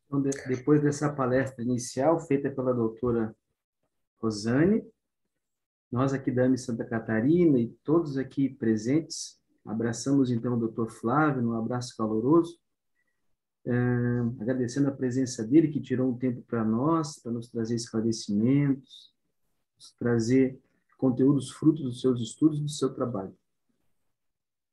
Então, depois dessa palestra inicial, feita pela doutora Rosane, nós aqui da AME Santa Catarina e todos aqui presentes, abraçamos então o doutor Flávio, um abraço caloroso, agradecendo a presença dele, que tirou um tempo para nós, para nos trazer esclarecimentos, nos trazer conteúdos frutos dos seus estudos e do seu trabalho.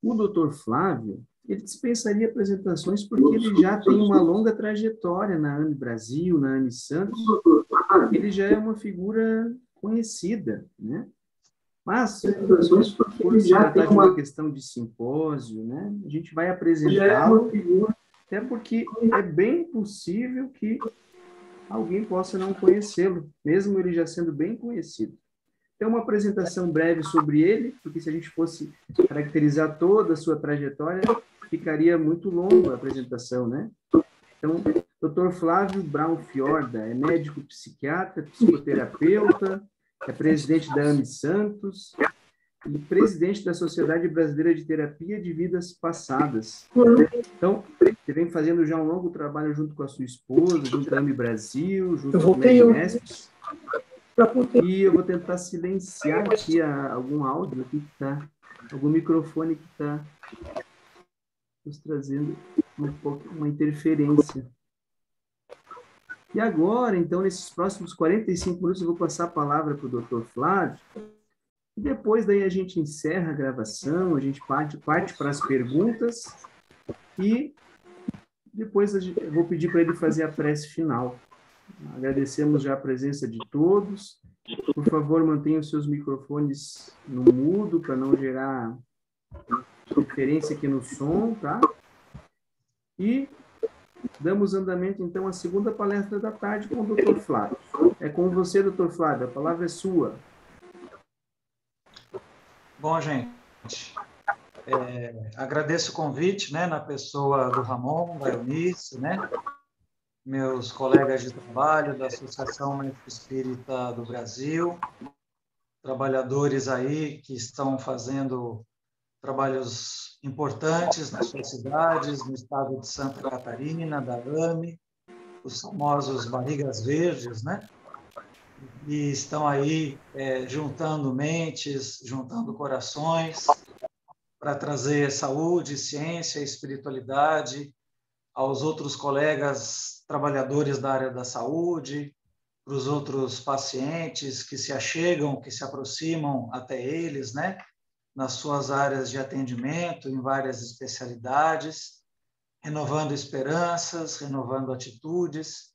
O doutor Flávio, ele dispensaria apresentações porque ele já tem uma longa trajetória na AME Brasil, na AME Santos, ele já é uma figura conhecida, né? Mas, por se tratar de uma questão de simpósio, né, a gente vai apresentá-lo, até porque é bem possível que alguém possa não conhecê-lo, mesmo ele já sendo bem conhecido. Então, uma apresentação breve sobre ele, porque se a gente fosse caracterizar toda a sua trajetória, ficaria muito longa a apresentação, né? Então, Dr. Flávio Braun Fiorda é médico psiquiatra, psicoterapeuta, é presidente da AME Santos e presidente da Sociedade Brasileira de Terapia de Vidas Passadas. Então, ele vem fazendo já um longo trabalho junto com a sua esposa, junto à AME Brasil, junto com o MEDMESPS. E eu vou tentar silenciar aqui algum áudio aqui que está, algum microfone que está nos trazendo uma interferência. E agora, então, nesses próximos 45 minutos, eu vou passar a palavra para o Dr. Flávio, e depois daí a gente encerra a gravação, a gente parte para as perguntas, e depois eu vou pedir para ele fazer a prece final. Agradecemos já a presença de todos. Por favor, mantenham os seus microfones no mudo, para não gerar interferência aqui no som, tá? E damos andamento, então, à segunda palestra da tarde com o Dr. Flávio. É com você, Dr. Flávio, a palavra é sua. Bom, gente, agradeço o convite, né, na pessoa do Ramon, da Eunice, né, meus colegas de trabalho da Associação Médico Espírita do Brasil, trabalhadores aí que estão fazendo trabalhos importantes nas suas cidades, no estado de Santa Catarina, da AME, os famosos barrigas verdes, né? E estão aí juntando mentes, juntando corações para trazer saúde, ciência e espiritualidade aos outros colegas trabalhadores da área da saúde, para os outros pacientes que se achegam, que se aproximam até eles, né? Nas suas áreas de atendimento, em várias especialidades, renovando esperanças, renovando atitudes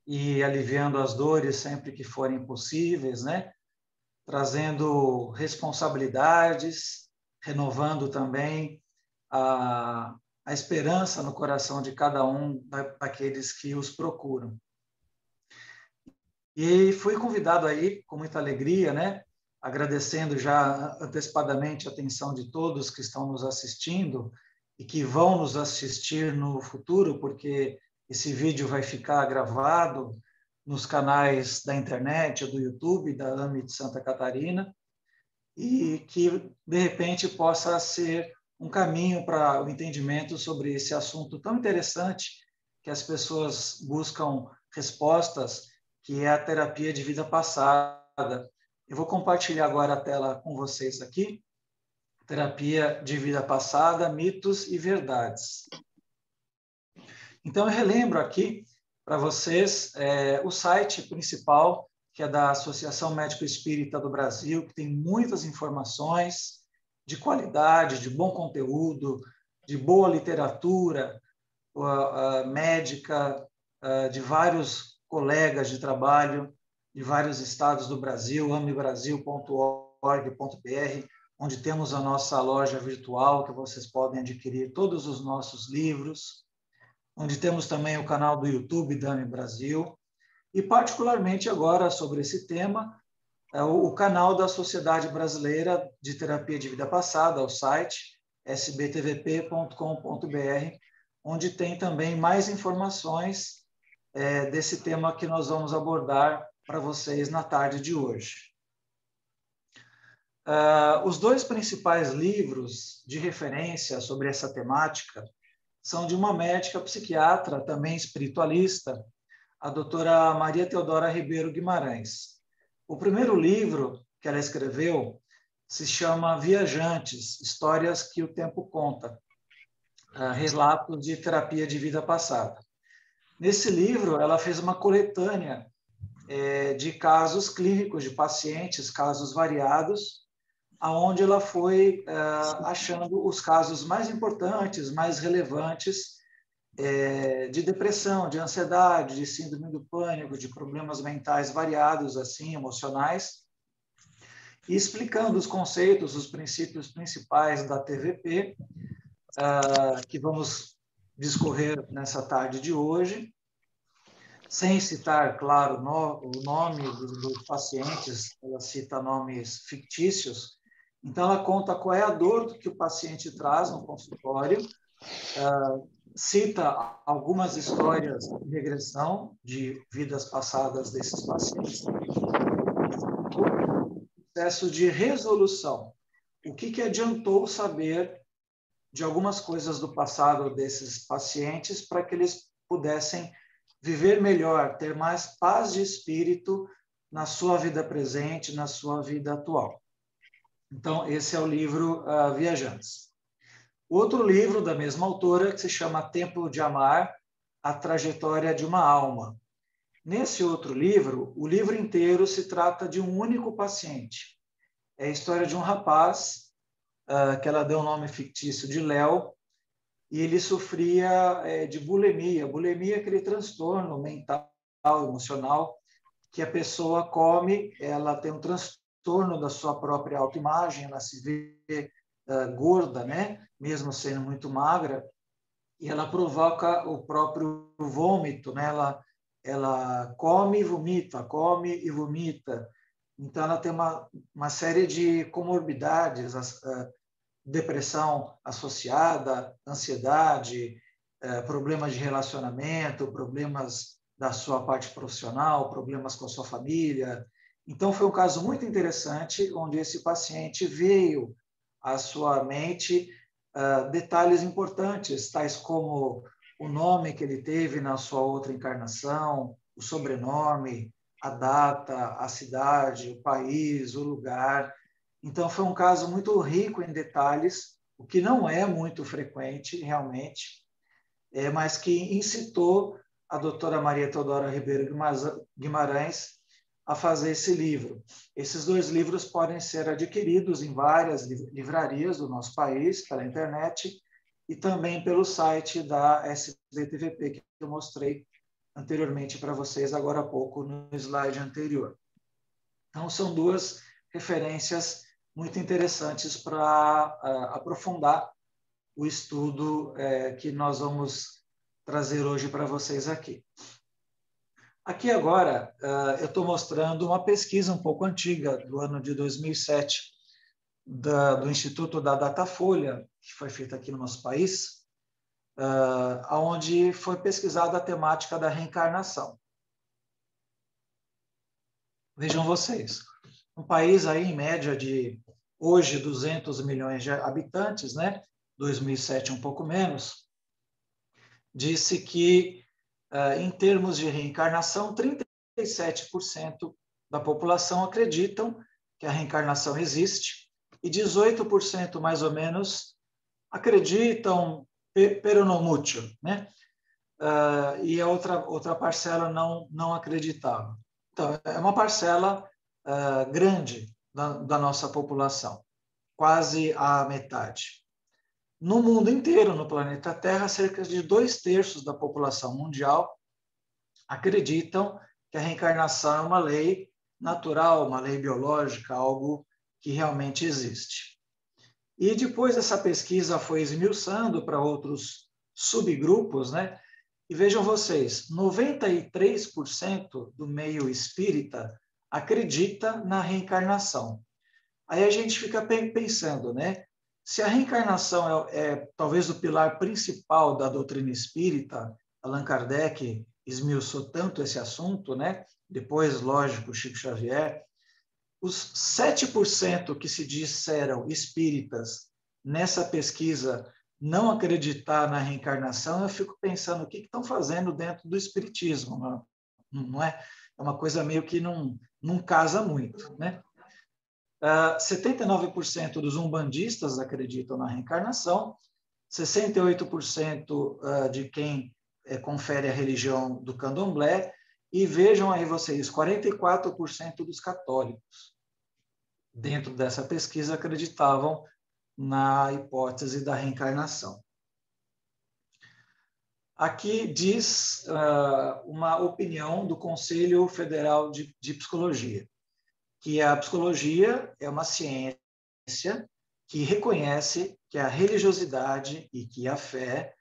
e aliviando as dores sempre que forem possíveis, né? Trazendo responsabilidades, renovando também a esperança no coração de cada um daqueles que os procuram. E fui convidado aí, com muita alegria, né? Agradecendo já antecipadamente a atenção de todos que estão nos assistindo e que vão nos assistir no futuro, porque esse vídeo vai ficar gravado nos canais da internet, do YouTube, da AME de Santa Catarina, e que, de repente, possa ser um caminho para o entendimento sobre esse assunto tão interessante que as pessoas buscam respostas, que é a terapia de vida passada. Eu vou compartilhar agora a tela com vocês aqui. Terapia de vida passada, mitos e verdades. Então, eu relembro aqui para vocês o site principal, que é da Associação Médico Espírita do Brasil, que tem muitas informações de qualidade, de bom conteúdo, de boa literatura médica, de vários colegas de trabalho de vários estados do Brasil, amebrasil.org.br, onde temos a nossa loja virtual, que vocês podem adquirir todos os nossos livros, onde temos também o canal do YouTube da AME Brasil, e particularmente agora sobre esse tema, o canal da Sociedade Brasileira de Terapia de Vida Passada, o site sbtvp.com.br, onde tem também mais informações desse tema que nós vamos abordar para vocês na tarde de hoje. Os dois principais livros de referência sobre essa temática são de uma médica psiquiatra, também espiritualista, a doutora Maria Teodora Ribeiro Guimarães. O primeiro livro que ela escreveu se chama Viajantes, Histórias que o Tempo Conta, relatos de terapia de vida passada. Nesse livro, ela fez uma coletânea de casos clínicos de pacientes, casos variados, aonde ela foi achando os casos mais importantes, mais relevantes de depressão, de ansiedade, de síndrome do pânico, de problemas mentais variados, assim, emocionais, e explicando os conceitos, os princípios principais da TVP, que vamos discorrer nessa tarde de hoje, sem citar, claro, o nome dos pacientes, ela cita nomes fictícios. Então, ela conta qual é a dor que o paciente traz no consultório, cita algumas histórias de regressão de vidas passadas desses pacientes, o processo de resolução. O que adiantou saber de algumas coisas do passado desses pacientes para que eles pudessem viver melhor, ter mais paz de espírito na sua vida presente, na sua vida atual. Então, esse é o livro Viajantes. Outro livro da mesma autora, que se chama Tempo de Amar, A Trajetória de uma Alma. Nesse outro livro, o livro inteiro se trata de um único paciente. É a história de um rapaz, que ela deu o nome fictício de Léo, e ele sofria de bulimia. Bulimia é aquele transtorno mental, emocional, que a pessoa come, ela tem um transtorno da sua própria autoimagem, ela se vê gorda, né? Mesmo sendo muito magra, e ela provoca o próprio vômito, né? Ela come e vomita, come e vomita. Então, ela tem uma série de comorbidades, depressão associada, ansiedade, problemas de relacionamento, problemas da sua parte profissional, problemas com a sua família. Então, foi um caso muito interessante, onde esse paciente veio à sua mente detalhes importantes, tais como o nome que ele teve na sua outra encarnação, o sobrenome, a data, a cidade, o país, o lugar. Então, foi um caso muito rico em detalhes, o que não é muito frequente, realmente, mas que incitou a doutora Maria Teodora Ribeiro Guimarães a fazer esse livro. Esses dois livros podem ser adquiridos em várias livrarias do nosso país, pela internet, e também pelo site da SBTVP, que eu mostrei anteriormente para vocês, agora há pouco, no slide anterior. Então, são duas referências muito interessantes para aprofundar o estudo que nós vamos trazer hoje para vocês aqui. Aqui agora eu estou mostrando uma pesquisa um pouco antiga, do ano de 2007, do Instituto da Datafolha, que foi feita aqui no nosso país, onde foi pesquisada a temática da reencarnação. Vejam vocês, um país aí em média de, hoje, 200 milhões de habitantes, né? 2007 um pouco menos, disse que, em termos de reencarnação, 37% da população acreditam que a reencarnação existe e 18% mais ou menos acreditam pero no mucho, né? E a outra parcela não acreditava. Então, é uma parcela grande da nossa população, quase a metade. No mundo inteiro, no planeta Terra, cerca de 2/3 da população mundial acreditam que a reencarnação é uma lei natural, uma lei biológica, algo que realmente existe. E depois essa pesquisa foi esmiuçando para outros subgrupos, né? E vejam vocês, 93% do meio espírita acredita na reencarnação. Aí a gente fica pensando, né? Se a reencarnação é talvez o pilar principal da doutrina espírita, Allan Kardec esmiuçou tanto esse assunto, né? Depois, lógico, Chico Xavier, os 7% que se disseram espíritas nessa pesquisa não acreditar na reencarnação, eu fico pensando o que estão fazendo dentro do espiritismo, não é? É uma coisa meio que não casa muito, né? 79% dos umbandistas acreditam na reencarnação, 68% de quem confere a religião do candomblé, e vejam aí vocês, 44% dos católicos, dentro dessa pesquisa, acreditavam na hipótese da reencarnação. Aqui diz uma opinião do Conselho Federal de Psicologia, que a psicologia é uma ciência que reconhece que a religiosidade e que a fé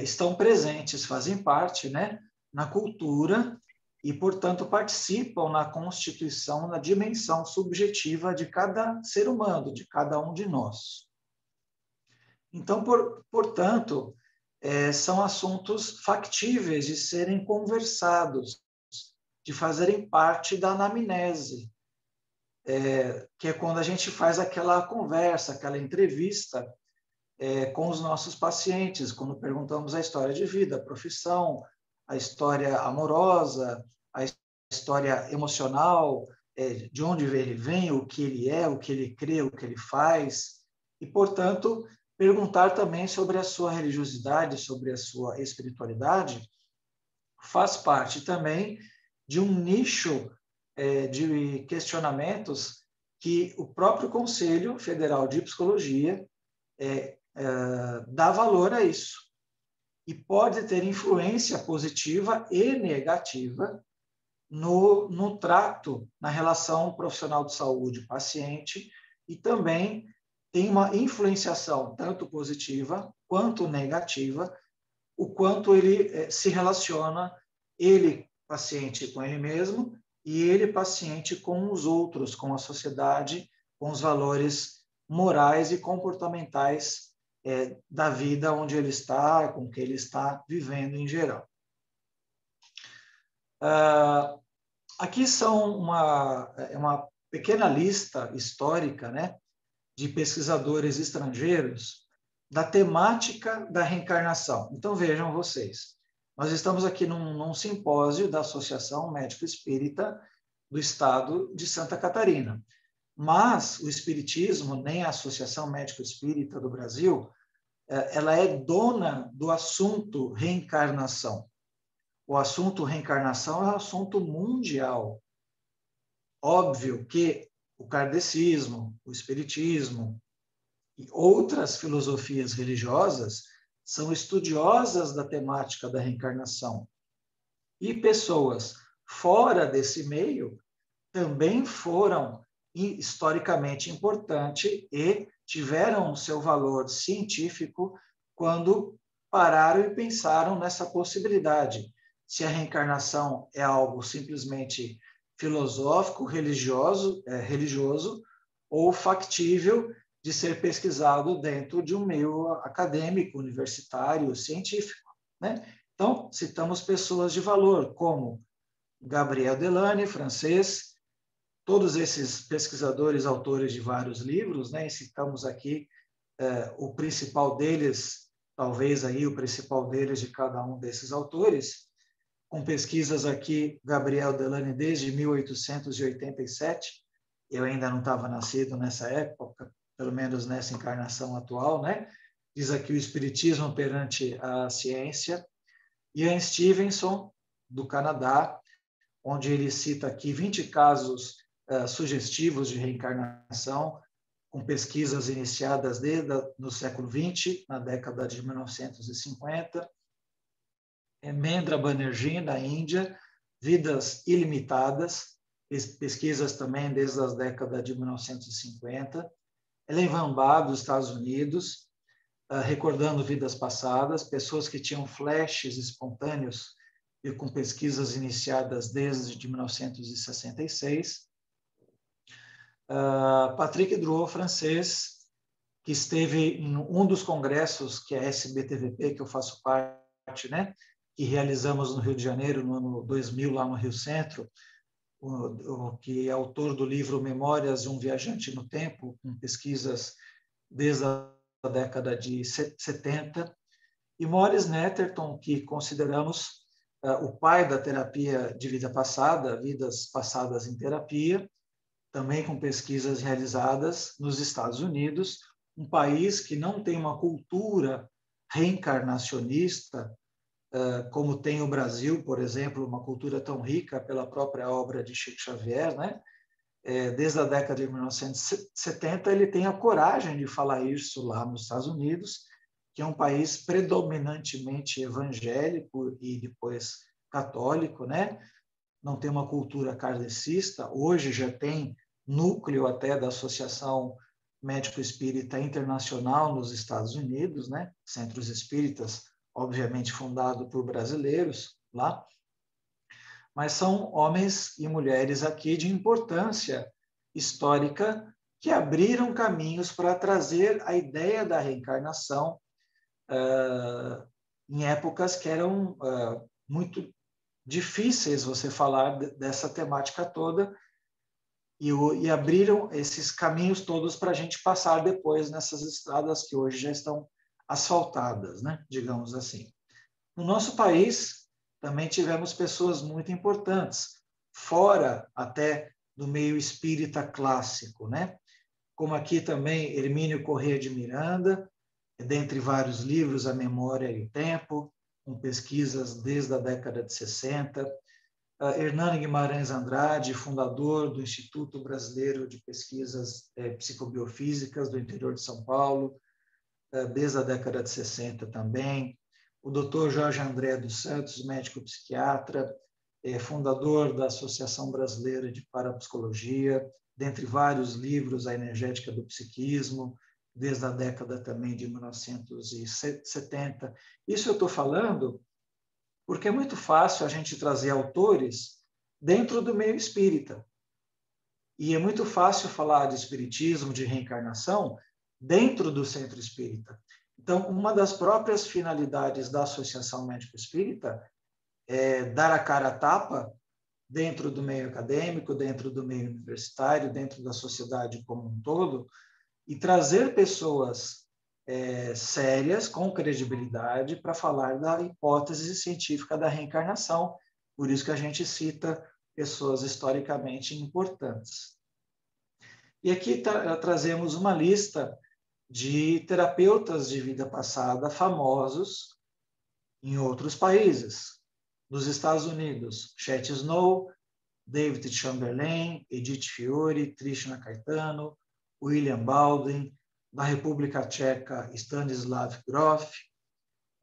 estão presentes, fazem parte, né, na cultura e, portanto, participam na constituição, na dimensão subjetiva de cada ser humano, de cada um de nós. Então, portanto, são assuntos factíveis de serem conversados, de fazerem parte da anamnese, que é quando a gente faz aquela conversa, aquela entrevista com os nossos pacientes, quando perguntamos a história de vida, a profissão, a história amorosa, a história emocional, de onde ele vem, o que ele é, o que ele crê, o que ele faz, e, portanto, perguntar também sobre a sua religiosidade, sobre a sua espiritualidade, faz parte também de um nicho de questionamentos que o próprio Conselho Federal de Psicologia dá valor a isso. E pode ter influência positiva e negativa no trato, na relação profissional de saúde-paciente, e também tem uma influenciação tanto positiva quanto negativa, o quanto ele se relaciona, ele, paciente, com ele mesmo, e ele, paciente, com os outros, com a sociedade, com os valores morais e comportamentais da vida onde ele está, com que ele está vivendo em geral. Aqui são uma pequena lista histórica, né, de pesquisadores estrangeiros da temática da reencarnação. Então, vejam vocês, nós estamos aqui num simpósio da Associação Médico Espírita do Estado de Santa Catarina. Mas o Espiritismo, nem a Associação Médico Espírita do Brasil, ela é dona do assunto reencarnação. O assunto reencarnação é um assunto mundial. Óbvio que o kardecismo, o espiritismo e outras filosofias religiosas são estudiosas da temática da reencarnação. E pessoas fora desse meio também foram historicamente importantes e tiveram o seu valor científico quando pararam e pensaram nessa possibilidade. Se a reencarnação é algo simplesmente filosófico, religioso ou factível de ser pesquisado dentro de um meio acadêmico, universitário, científico, né? Então, citamos pessoas de valor, como Gabriel Delany, francês, todos esses pesquisadores, autores de vários livros, né? E citamos aqui o principal deles, talvez aí o principal deles de cada um desses autores, com pesquisas aqui, Gabriel Delany desde 1887, eu ainda não estava nascido nessa época, pelo menos nessa encarnação atual, né? Diz aqui o Espiritismo perante a ciência. Ian Stevenson, do Canadá, onde ele cita aqui 20 casos sugestivos de reencarnação, com pesquisas iniciadas no século XX, na década de 1950. Mendra Banerjee, da Índia, Vidas Ilimitadas, pesquisas também desde as décadas de 1950. Ellen Van Ba, dos Estados Unidos, recordando vidas passadas, pessoas que tinham flashes espontâneos e com pesquisas iniciadas desde 1966. Patrick Drouot, francês, que esteve em um dos congressos, que é a SBTVP, que eu faço parte, né, que realizamos no Rio de Janeiro, no ano 2000, lá no Rio Centro, que é autor do livro Memórias de um Viajante no Tempo, com pesquisas desde a década de 70, e Morris Netterton, que consideramos o pai da terapia de vida passada, vidas passadas em terapia, também com pesquisas realizadas nos Estados Unidos, um país que não tem uma cultura reencarnacionista, como tem o Brasil, por exemplo, uma cultura tão rica pela própria obra de Chico Xavier, né? Desde a década de 1970, ele tem a coragem de falar isso lá nos Estados Unidos, que é um país predominantemente evangélico e depois católico, né? Não tem uma cultura kardecista. Hoje já tem núcleo até da Associação Médico Espírita Internacional nos Estados Unidos, né? Centros espíritas, obviamente fundado por brasileiros lá, mas são homens e mulheres aqui de importância histórica que abriram caminhos para trazer a ideia da reencarnação em épocas que eram muito difíceis você falar dessa temática toda, e abriram esses caminhos todos para a gente passar depois nessas estradas que hoje já estão asfaltadas, né? Digamos assim. No nosso país, também tivemos pessoas muito importantes, fora até do meio espírita clássico, né? Como aqui também Hermínio Corrêa de Miranda, dentre vários livros, A Memória e o Tempo, com pesquisas desde a década de 60. Hernani Guimarães Andrade, fundador do Instituto Brasileiro de Pesquisas Psicobiofísicas do interior de São Paulo, desde a década de 60 também. O Dr. Jorge André dos Santos, médico psiquiatra, fundador da Associação Brasileira de Parapsicologia, dentre vários livros, A Energética do Psiquismo, desde a década também de 1970. Isso eu estou falando porque é muito fácil a gente trazer autores dentro do meio espírita. E é muito fácil falar de espiritismo, de reencarnação, dentro do centro espírita. Então, uma das próprias finalidades da Associação Médico Espírita é dar a cara a tapa dentro do meio acadêmico, dentro do meio universitário, dentro da sociedade como um todo, e trazer pessoas sérias, com credibilidade, para falar da hipótese científica da reencarnação. Por isso que a gente cita pessoas historicamente importantes. E aqui trazemos uma lista de terapeutas de vida passada famosos em outros países. Nos Estados Unidos, Chet Snow, David Chamberlain, Edith Fiore, Trishna Caetano, William Baldwin. Na República Tcheca, Stanislav Grof.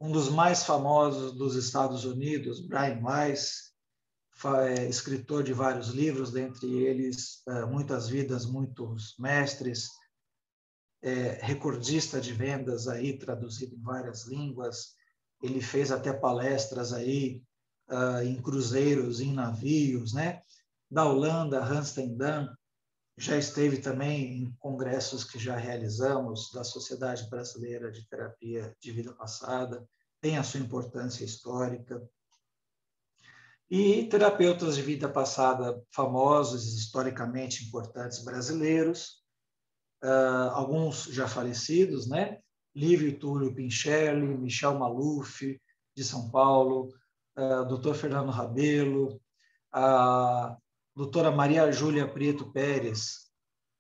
Um dos mais famosos dos Estados Unidos, Brian Weiss, escritor de vários livros, dentre eles Muitas Vidas, Muitos Mestres, recordista de vendas, aí, traduzido em várias línguas. Ele fez até palestras aí, em cruzeiros, em navios, né? Da Holanda, Hans ten Dam, já esteve também em congressos que já realizamos da Sociedade Brasileira de Terapia de Vida Passada, tem a sua importância histórica. E terapeutas de vida passada famosos, historicamente importantes brasileiros, alguns já falecidos, né? Lívio Túlio Pincherli, Michel Maluf, de São Paulo, Dr. Fernando Rabelo, a doutora Maria Júlia Prieto Pérez,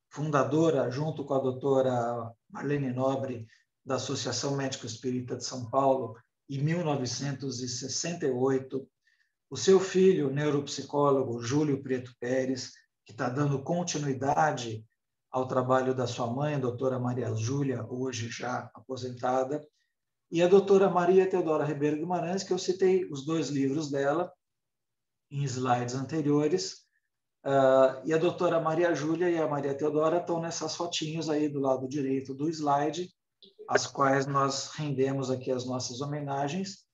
fundadora, junto com a doutora Marlene Nobre, da Associação Médico Espírita de São Paulo, em 1968. O seu filho, neuropsicólogo Júlio Prieto Pérez, que está dando continuidade ao trabalho da sua mãe, a doutora Maria Júlia, hoje já aposentada, e a doutora Maria Teodora Ribeiro Guimarães, que eu citei os 2 livros dela em slides anteriores, e a doutora Maria Júlia e a Maria Teodora estão nessas fotinhos aí do lado direito do slide, as quais nós rendemos aqui as nossas homenagens,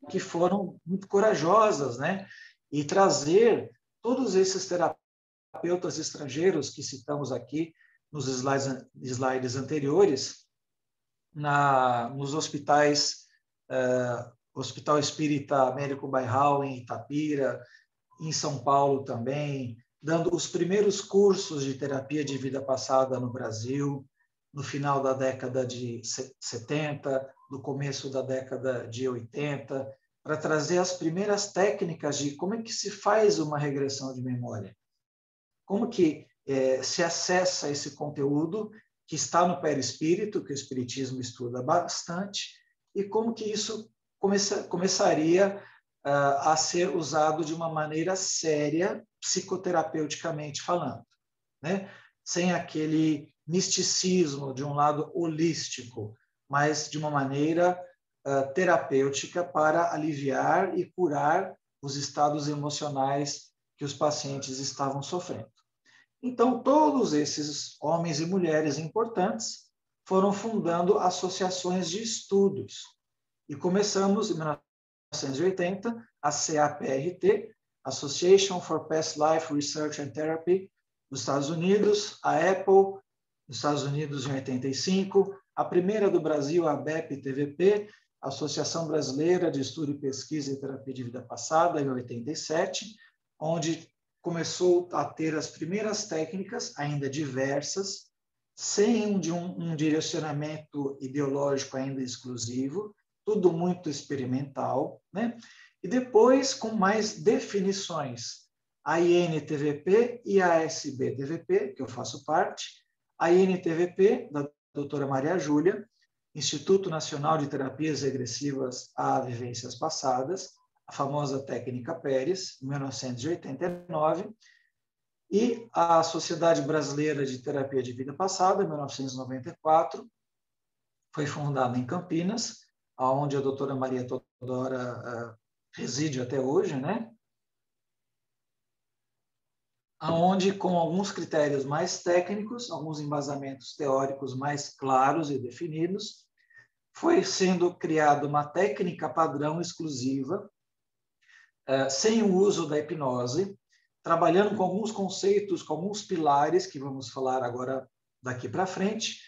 que foram muito corajosas, né? E trazer todos esses terapeutas estrangeiros que citamos aqui nos slides anteriores, nos hospitais, Hospital Espírita Américo Bairral, em Itapira, em São Paulo também, dando os primeiros cursos de terapia de vida passada no Brasil, no final da década de 70, no começo da década de 80, para trazer as primeiras técnicas de como é que se faz uma regressão de memória. Como que se acessa esse conteúdo que está no perispírito, que o Espiritismo estuda bastante, e como que isso começaria a ser usado de uma maneira séria, psicoterapeuticamente falando, né? Sem aquele misticismo de um lado holístico, mas de uma maneira terapêutica para aliviar e curar os estados emocionais que os pacientes estavam sofrendo. Então, todos esses homens e mulheres importantes foram fundando associações de estudos. E começamos, em 1980, a CAPRT, Association for Past Life Research and Therapy, nos Estados Unidos, a Apple, nos Estados Unidos, em 85, a primeira do Brasil, a ABEP-TVP, Associação Brasileira de Estudo e Pesquisa e Terapia de Vida Passada, em 87, onde começou a ter as primeiras técnicas, ainda diversas, sem um direcionamento ideológico ainda exclusivo, tudo muito experimental, né? E depois com mais definições, a INTVP e a SBTVP, que eu faço parte, a INTVP, da doutora Maria Júlia, Instituto Nacional de Terapias Regressivas a Vivências Passadas, a famosa técnica Pérez, em 1989, e a Sociedade Brasileira de Terapia de Vida Passada, em 1994, foi fundada em Campinas, onde a doutora Maria Teodora reside até hoje, né? Onde, com alguns critérios mais técnicos, alguns embasamentos teóricos mais claros e definidos, foi sendo criada uma técnica padrão exclusiva, sem o uso da hipnose, trabalhando com alguns conceitos, com alguns pilares, que vamos falar agora daqui para frente,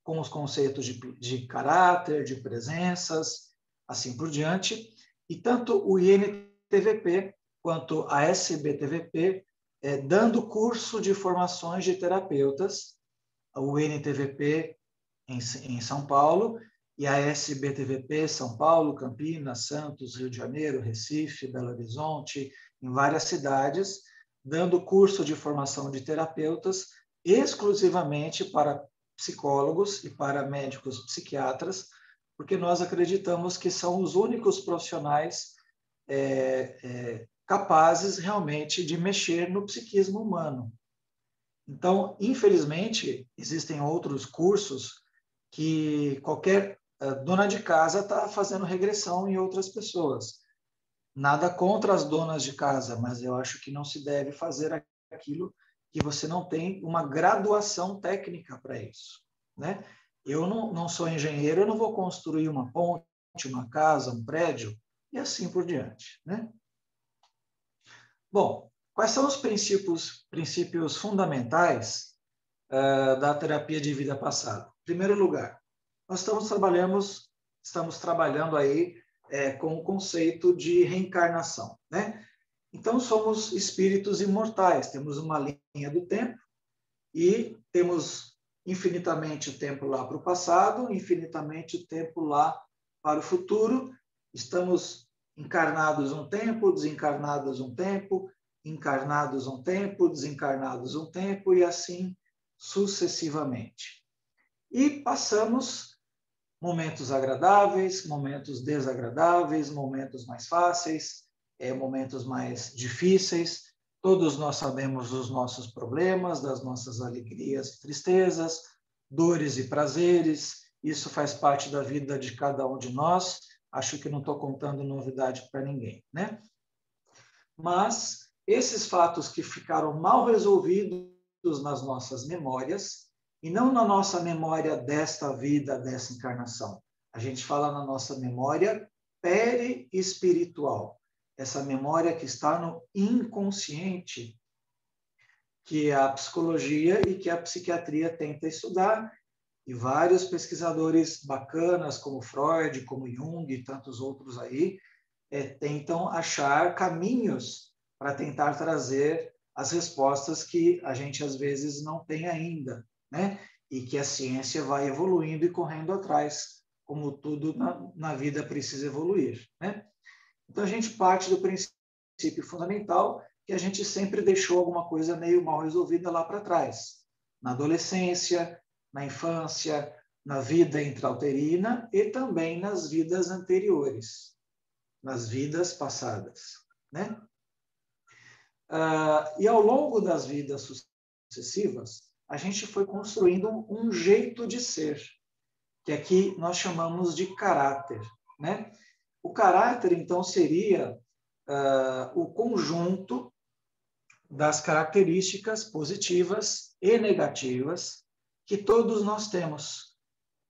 com os conceitos de caráter, de presenças, assim por diante. E tanto o INTVP quanto a SBTVP, dando curso de formações de terapeutas, o INTVP em São Paulo, e a SBTVP, São Paulo, Campinas, Santos, Rio de Janeiro, Recife, Belo Horizonte, em várias cidades, dando curso de formação de terapeutas exclusivamente para psicólogos e para médicos psiquiatras, porque nós acreditamos que são os únicos profissionais capazes realmente de mexer no psiquismo humano. Então, infelizmente, existem outros cursos que qualquer dona de casa está fazendo regressão em outras pessoas. Nada contra as donas de casa, mas eu acho que não se deve fazer aquilo que você não tem uma graduação técnica para isso, né? Eu não sou engenheiro, eu não vou construir uma ponte, uma casa, um prédio, e assim por diante, né? Bom, quais são os princípios fundamentais da terapia de vida passada? Em primeiro lugar, nós estamos trabalhando aí com o conceito de reencarnação, né? Então, somos espíritos imortais, temos uma linha do tempo e temos infinitamente o tempo lá para o passado, infinitamente o tempo lá para o futuro. Estamos encarnados um tempo, desencarnados um tempo, encarnados um tempo, desencarnados um tempo e assim sucessivamente. E passamos momentos agradáveis, momentos desagradáveis, momentos mais fáceis, momentos mais difíceis. Todos nós sabemos dos nossos problemas, das nossas alegrias e tristezas, dores e prazeres. Isso faz parte da vida de cada um de nós. Acho que não estou contando novidade para ninguém, né? Mas esses fatos que ficaram mal resolvidos nas nossas memórias, e não na nossa memória desta vida, dessa encarnação. A gente fala na nossa memória perispiritual, essa memória que está no inconsciente, que a psicologia e que a psiquiatria tenta estudar, e vários pesquisadores bacanas, como Freud, como Jung e tantos outros aí, tentam achar caminhos para tentar trazer as respostas que a gente às vezes não tem ainda, né? e que a ciência vai evoluindo e correndo atrás, como tudo na vida precisa evoluir, né? Então, a gente parte do princípio fundamental que a gente sempre deixou alguma coisa meio mal resolvida lá para trás, na adolescência, na infância, na vida intrauterina e também nas vidas anteriores, nas vidas passadas, né? E ao longo das vidas sucessivas, a gente foi construindo um jeito de ser, que aqui nós chamamos de caráter, né? O caráter, então, seria o conjunto das características positivas e negativas que todos nós temos,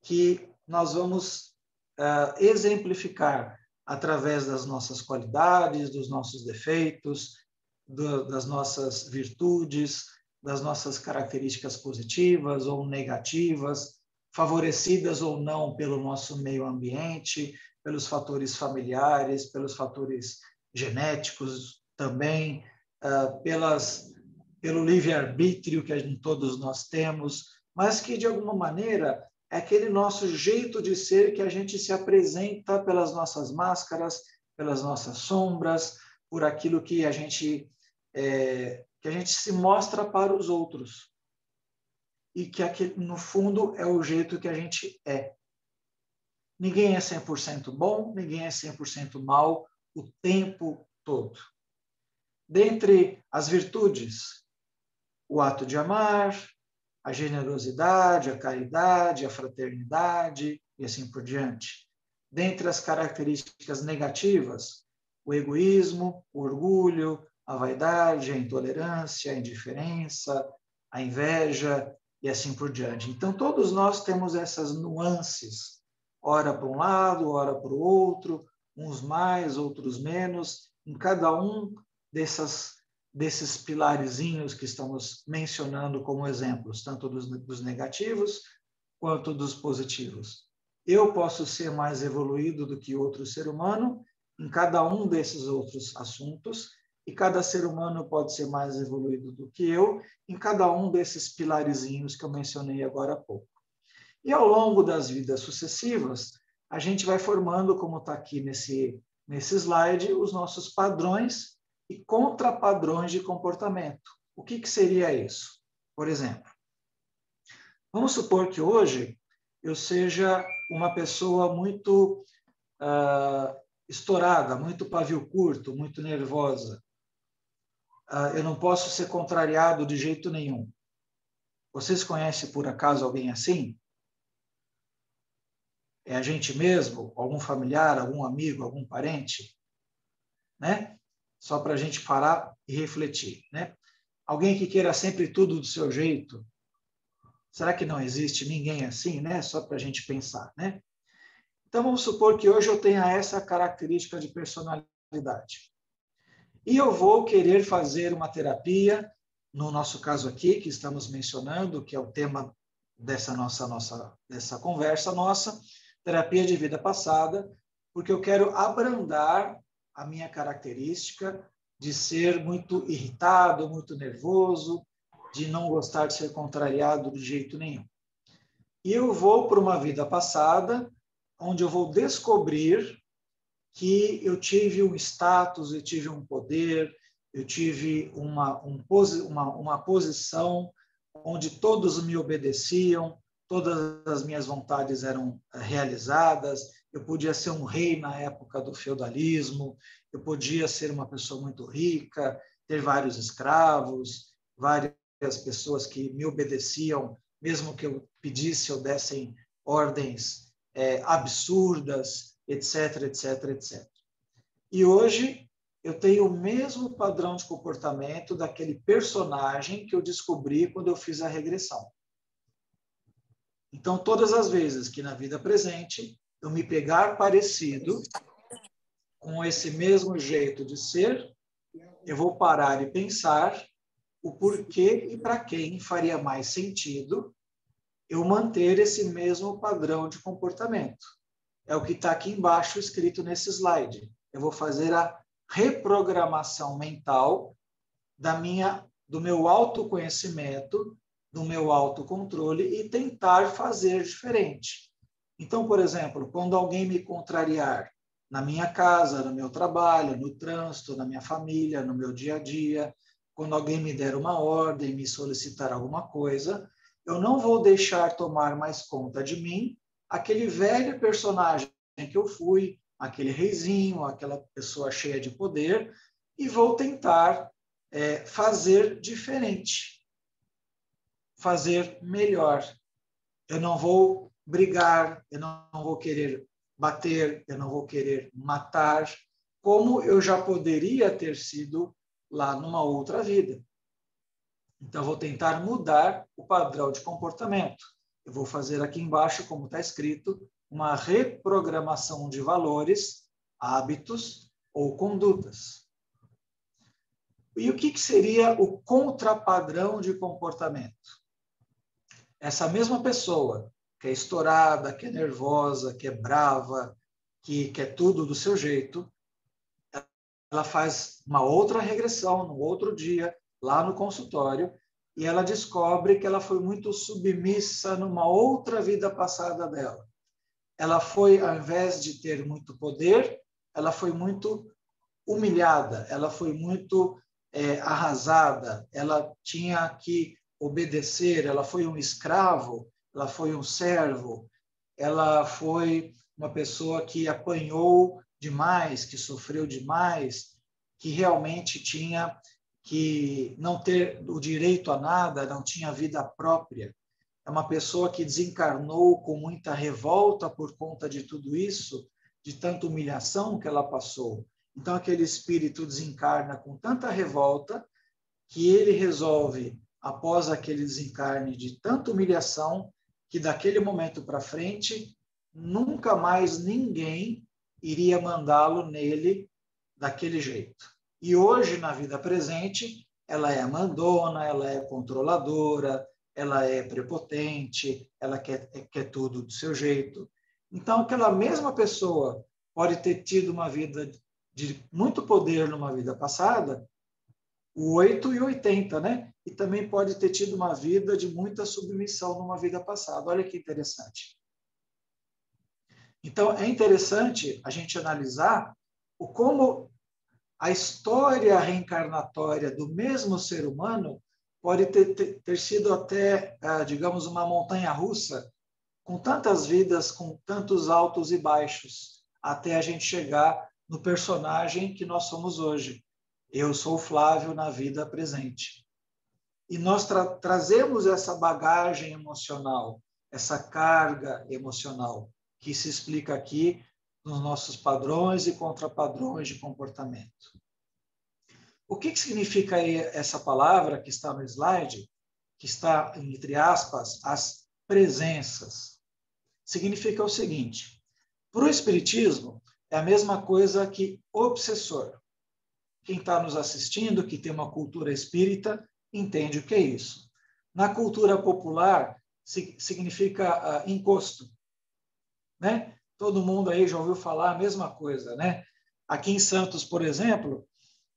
que nós vamos exemplificar através das nossas qualidades, dos nossos defeitos, das nossas virtudes, das nossas características positivas ou negativas, favorecidas ou não pelo nosso meio ambiente, pelos fatores familiares, pelos fatores genéticos também, pelo livre-arbítrio que todos nós temos, mas que, de alguma maneira, é aquele nosso jeito de ser que a gente se apresenta pelas nossas máscaras, pelas nossas sombras, por aquilo que a gente se mostra para os outros. E que, no fundo, é o jeito que a gente é. Ninguém é 100% bom, ninguém é 100% mal o tempo todo. Dentre as virtudes, o ato de amar, a generosidade, a caridade, a fraternidade e assim por diante. Dentre as características negativas, o egoísmo, o orgulho, a vaidade, a intolerância, a indiferença, a inveja e assim por diante. Então, todos nós temos essas nuances, ora para um lado, ora para o outro, uns mais, outros menos, em cada um desses pilarezinhos que estamos mencionando como exemplos, tanto dos negativos quanto dos positivos. Eu posso ser mais evoluído do que outro ser humano em cada um desses outros assuntos, e cada ser humano pode ser mais evoluído do que eu em cada um desses pilarezinhos que eu mencionei agora há pouco. E ao longo das vidas sucessivas, a gente vai formando, como está aqui nesse slide, os nossos padrões e contrapadrões de comportamento. O que seria isso? Por exemplo, vamos supor que hoje eu seja uma pessoa muito estourada, muito pavio curto, muito nervosa. Eu não posso ser contrariado de jeito nenhum. Vocês conhecem, por acaso, alguém assim? É a gente mesmo? Algum familiar, algum amigo, algum parente? Né? Só para a gente parar e refletir, né? Alguém que queira sempre tudo do seu jeito. Será que não existe ninguém assim, né? Só para a gente pensar, né? Então, vamos supor que hoje eu tenha essa característica de personalidade. E eu vou querer fazer uma terapia, no nosso caso aqui, que estamos mencionando, que é o tema dessa dessa conversa nossa, terapia de vida passada, porque eu quero abrandar a minha característica de ser muito irritado, muito nervoso, de não gostar de ser contrariado de jeito nenhum. E eu vou para uma vida passada, onde eu vou descobrir que eu tive um status, eu tive um poder, eu tive uma posição onde todos me obedeciam, todas as minhas vontades eram realizadas, eu podia ser um rei na época do feudalismo, eu podia ser uma pessoa muito rica, ter vários escravos, várias pessoas que me obedeciam, mesmo que eu pedisse ou dessem ordens absurdas, etc, etc, etc. E hoje eu tenho o mesmo padrão de comportamento daquele personagem que eu descobri quando eu fiz a regressão. Então, todas as vezes que na vida presente eu me pegar parecido com esse mesmo jeito de ser, eu vou parar e pensar o porquê e para quem faria mais sentido eu manter esse mesmo padrão de comportamento. É o que está aqui embaixo escrito nesse slide. Eu vou fazer a reprogramação mental do meu autoconhecimento, do meu autocontrole e tentar fazer diferente. Então, por exemplo, quando alguém me contrariar na minha casa, no meu trabalho, no trânsito, na minha família, no meu dia a dia, quando alguém me der uma ordem, me solicitar alguma coisa, eu não vou deixar tomar mais conta de mim aquele velho personagem que eu fui, aquele reizinho, aquela pessoa cheia de poder, e vou tentar fazer diferente, fazer melhor. Eu não vou brigar, eu não vou querer bater, eu não vou querer matar, como eu já poderia ter sido lá numa outra vida. Então, eu vou tentar mudar o padrão de comportamento. Eu vou fazer aqui embaixo, como está escrito, uma reprogramação de valores, hábitos ou condutas. E o que seria o contrapadrão de comportamento? Essa mesma pessoa que é estourada, que é nervosa, que é brava, que quer tudo do seu jeito, ela faz uma outra regressão no outro dia, lá no consultório, e ela descobre que ela foi muito submissa numa outra vida passada dela. Ela foi, ao invés de ter muito poder, ela foi muito humilhada, ela foi muito arrasada, ela tinha que obedecer, ela foi um escravo, ela foi um servo, ela foi uma pessoa que apanhou demais, que sofreu demais, que realmente tinha que não ter o direito a nada, não tinha vida própria. É uma pessoa que desencarnou com muita revolta por conta de tudo isso, de tanta humilhação que ela passou. Então, aquele espírito desencarna com tanta revolta que ele resolve, após aquele desencarne de tanta humilhação, que daquele momento para frente, nunca mais ninguém iria mandá-lo nele daquele jeito. E hoje, na vida presente, ela é mandona, ela é controladora, ela é prepotente, ela quer tudo do seu jeito. Então, aquela mesma pessoa pode ter tido uma vida de muito poder numa vida passada, o 8 e 80, né? E também pode ter tido uma vida de muita submissão numa vida passada. Olha que interessante. Então, é interessante a gente analisar como a história reencarnatória do mesmo ser humano pode ter sido até, digamos, uma montanha-russa, com tantas vidas, com tantos altos e baixos, até a gente chegar no personagem que nós somos hoje. Eu sou o Flávio na vida presente. E nós trazemos essa bagagem emocional, essa carga emocional, que se explica aqui nos nossos padrões e contrapadrões de comportamento. O que significa aí essa palavra que está no slide, que está, entre aspas, as presenças? Significa o seguinte: para o Espiritismo, é a mesma coisa que obsessor. Quem está nos assistindo, que tem uma cultura espírita, entende o que é isso. Na cultura popular, significa encosto, né? Todo mundo aí já ouviu falar a mesma coisa, né? Aqui em Santos, por exemplo,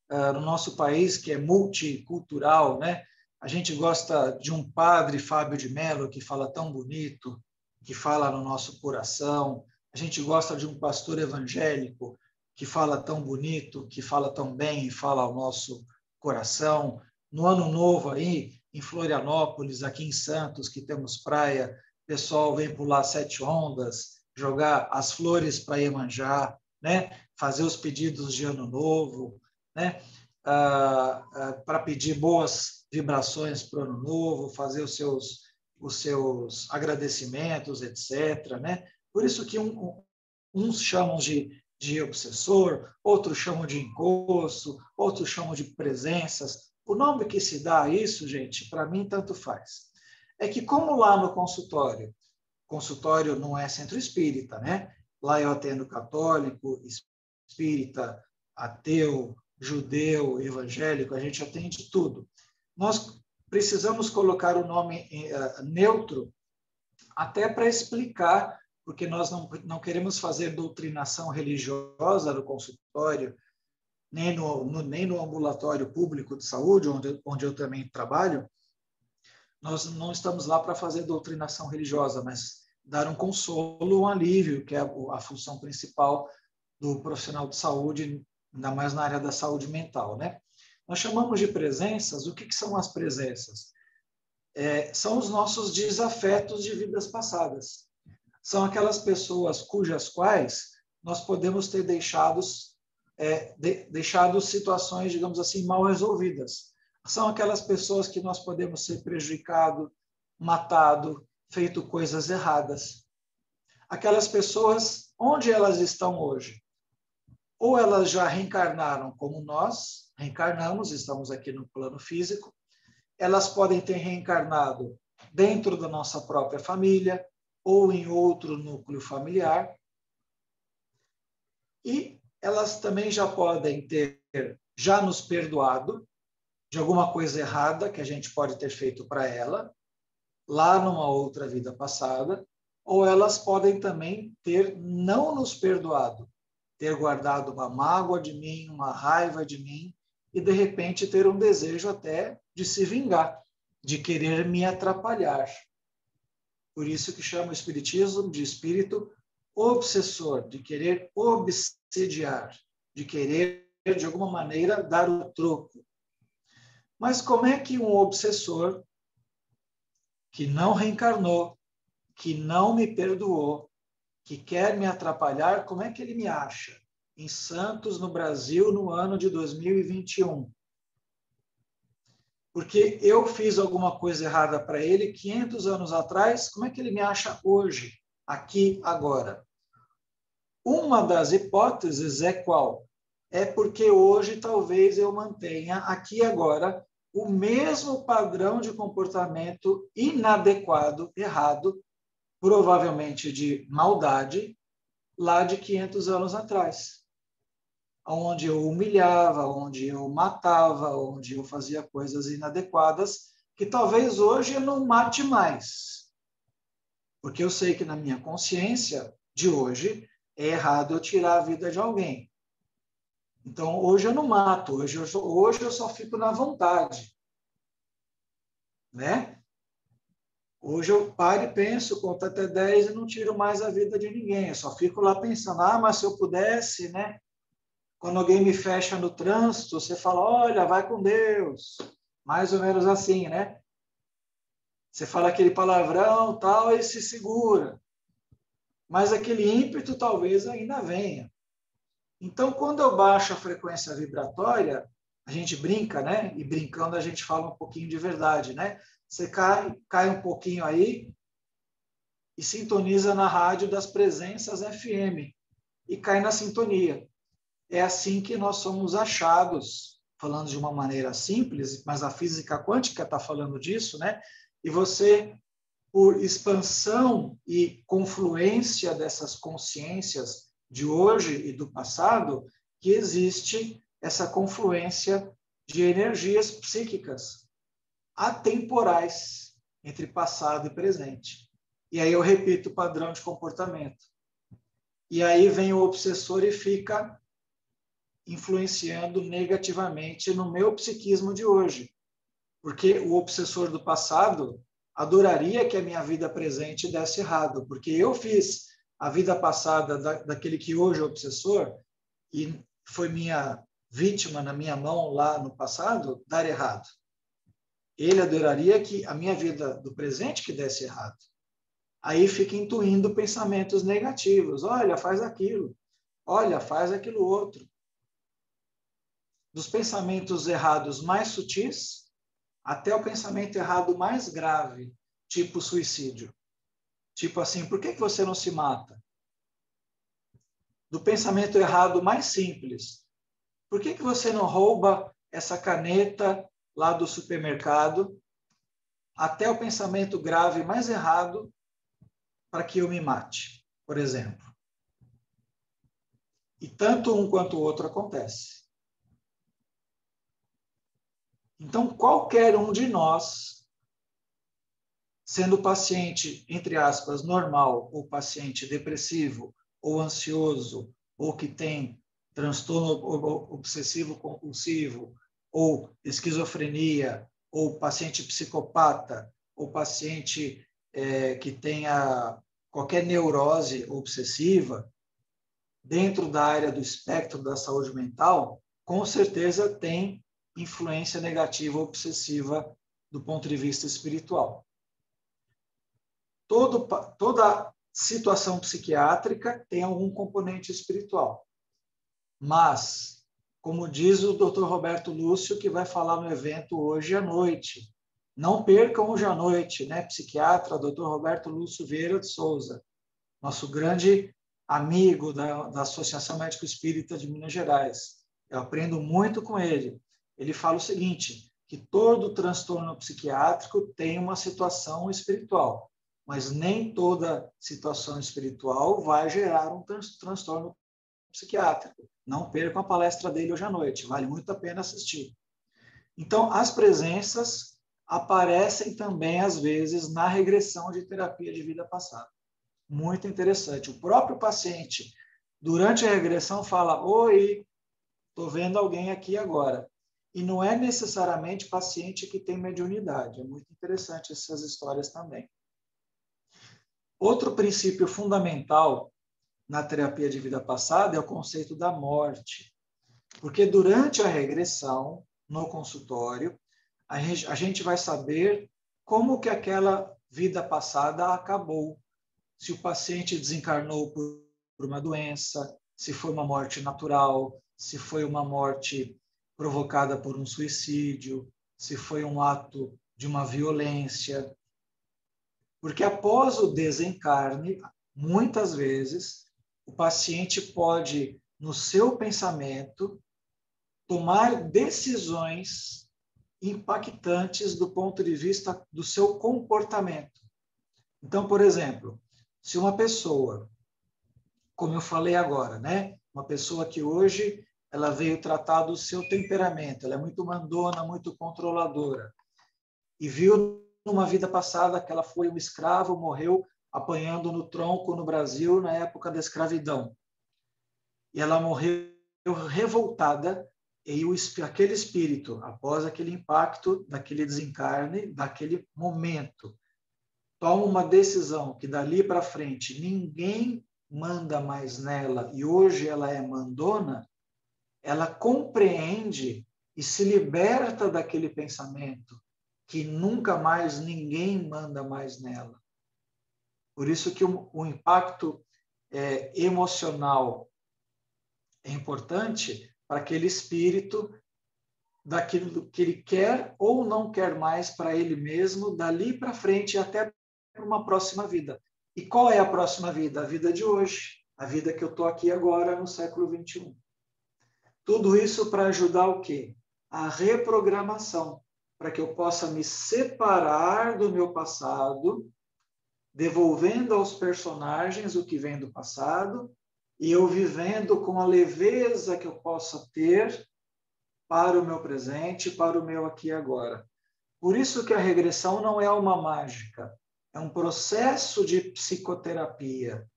no nosso país, que é multicultural, né? A gente gosta de um padre, Fábio de Mello, que fala tão bonito, que fala no nosso coração. A gente gosta de um pastor evangélico que fala tão bonito, que fala tão bem e fala ao nosso coração. No Ano Novo aí, em Florianópolis, aqui em Santos, que temos praia, o pessoal vem pular 7 ondas, jogar as flores para Iemanjá, né? Fazer os pedidos de Ano Novo, né? Para pedir boas vibrações para o Ano Novo, fazer os seus agradecimentos, etc., né? Por isso que uns chamam de obsessor, outros chamam de encosto, outros chamam de presenças. O nome que se dá a isso, gente, para mim, tanto faz. É que como lá no consultório não é centro espírita, né? Lá eu atendo católico, espírita, ateu, judeu, evangélico, a gente atende tudo. Nós precisamos colocar o nome neutro até para explicar, porque nós não queremos fazer doutrinação religiosa no consultório, nem no ambulatório público de saúde, onde eu também trabalho. nós não estamos lá para fazer doutrinação religiosa, mas dar um consolo, um alívio, que é a função principal do profissional de saúde, ainda mais na área da saúde mental, né? Nós chamamos de presenças. O que são as presenças? São os nossos desafetos de vidas passadas. São aquelas pessoas cujas quais nós podemos ter deixado situações, digamos assim, mal resolvidas. São aquelas pessoas que nós podemos ser prejudicado, matado, feito coisas erradas. Aquelas pessoas, onde elas estão hoje? Ou elas já reencarnaram como nós, reencarnamos, estamos aqui no plano físico, elas podem ter reencarnado dentro da nossa própria família ou em outro núcleo familiar, e elas também já podem ter já nos perdoado de alguma coisa errada que a gente pode ter feito para ela, lá numa outra vida passada, ou elas podem também ter não nos perdoado, ter guardado uma mágoa de mim, uma raiva de mim, e de repente ter um desejo até de se vingar, de querer me atrapalhar. Por isso que chama o espiritismo de espírito obsessor, de querer obsediar, de querer, de alguma maneira, dar o troco. Mas como é que um obsessor que não reencarnou, que não me perdoou, que quer me atrapalhar, como é que ele me acha? Em Santos, no Brasil, no ano de 2021. Porque eu fiz alguma coisa errada para ele 500 anos atrás, como é que ele me acha hoje, aqui, agora? Uma das hipóteses é qual? É porque hoje talvez eu mantenha aqui agora o mesmo padrão de comportamento inadequado, errado, provavelmente de maldade, lá de 500 anos atrás, onde eu humilhava, onde eu matava, onde eu fazia coisas inadequadas, que talvez hoje eu não mate mais. Porque eu sei que na minha consciência de hoje é errado eu tirar a vida de alguém. Então, hoje eu não mato, hoje eu só fico na vontade. Né? Hoje eu paro e penso, conto até 10 e não tiro mais a vida de ninguém. Eu só fico lá pensando, mas se eu pudesse, né? Quando alguém me fecha no trânsito, você fala, olha, vai com Deus. Mais ou menos assim, né? Você fala aquele palavrão, tal, e se segura. Mas aquele ímpeto talvez ainda venha. Então, quando eu baixo a frequência vibratória, a gente brinca, né? E brincando a gente fala um pouquinho de verdade, né? Você cai um pouquinho aí e sintoniza na rádio das presenças FM e cai na sintonia. É assim que nós somos achados, falando de uma maneira simples, mas a física quântica está falando disso, né? E você, por expansão e confluência dessas consciências de hoje e do passado, que existe essa confluência de energias psíquicas atemporais entre passado e presente. E aí eu repito o padrão de comportamento. E aí vem o obsessor e fica influenciando negativamente no meu psiquismo de hoje. Porque o obsessor do passado adoraria que a minha vida presente desse errado, porque eu fiz a vida passada daquele que hoje é obsessor e foi minha vítima na minha mão lá no passado, dar errado. Ele adoraria que a minha vida do presente que desse errado. Aí fica intuindo pensamentos negativos. Olha, faz aquilo. Olha, faz aquilo outro. Dos pensamentos errados mais sutis até o pensamento errado mais grave, tipo suicídio. Tipo assim, por que você não se mata? Do pensamento errado mais simples. Por que você não rouba essa caneta lá do supermercado? Até o pensamento grave mais errado para que eu me mate, por exemplo. E tanto um quanto o outro acontece. Então, qualquer um de nós, sendo paciente, entre aspas, normal, ou paciente depressivo, ou ansioso, ou que tem transtorno obsessivo-compulsivo, ou esquizofrenia, ou paciente psicopata, ou paciente que tenha qualquer neurose obsessiva, dentro da área do espectro da saúde mental, com certeza tem influência negativa obsessiva do ponto de vista espiritual. Toda situação psiquiátrica tem algum componente espiritual. Mas, como diz o Dr. Roberto Lúcio, que vai falar no evento hoje à noite, não percam hoje à noite, né? Psiquiatra, Dr. Roberto Lúcio Vieira de Souza, nosso grande amigo da Associação Médico Espírita de Minas Gerais. Eu aprendo muito com ele. Ele fala o seguinte, que todo transtorno psiquiátrico tem uma situação espiritual, mas nem toda situação espiritual vai gerar um transtorno psiquiátrico. Não percam a palestra dele hoje à noite, vale muito a pena assistir. Então, as presenças aparecem também, às vezes, na regressão de terapia de vida passada. Muito interessante. O próprio paciente, durante a regressão, fala, oi, estou vendo alguém aqui agora. E não é necessariamente paciente que tem mediunidade. É muito interessante essas histórias também. Outro princípio fundamental na terapia de vida passada é o conceito da morte. Porque durante a regressão, no consultório, a gente vai saber como que aquela vida passada acabou. Se o paciente desencarnou por uma doença, se foi uma morte natural, se foi uma morte provocada por um suicídio, se foi um ato de uma violência. Porque após o desencarne, muitas vezes, o paciente pode, no seu pensamento, tomar decisões impactantes do ponto de vista do seu comportamento. Então, por exemplo, se uma pessoa, como eu falei agora, né, uma pessoa que hoje ela veio tratar do seu temperamento, ela é muito mandona, muito controladora, e viu numa vida passada que ela foi um escravo, morreu apanhando no tronco no Brasil na época da escravidão. E ela morreu revoltada, e aquele espírito, após aquele impacto, daquele desencarne, daquele momento, toma uma decisão que dali para frente ninguém manda mais nela e hoje ela é mandona, ela compreende e se liberta daquele pensamento que nunca mais ninguém manda mais nela. Por isso que o impacto emocional é importante para aquele espírito daquilo que ele quer ou não quer mais para ele mesmo, dali para frente até para uma próxima vida. E qual é a próxima vida? A vida de hoje, a vida que eu estou aqui agora no século XXI. Tudo isso para ajudar o quê? A reprogramação, para que eu possa me separar do meu passado, devolvendo aos personagens o que vem do passado, e eu vivendo com a leveza que eu possa ter para o meu presente, para o meu aqui e agora. Por isso que a regressão não é uma mágica, é um processo de psicoterapia,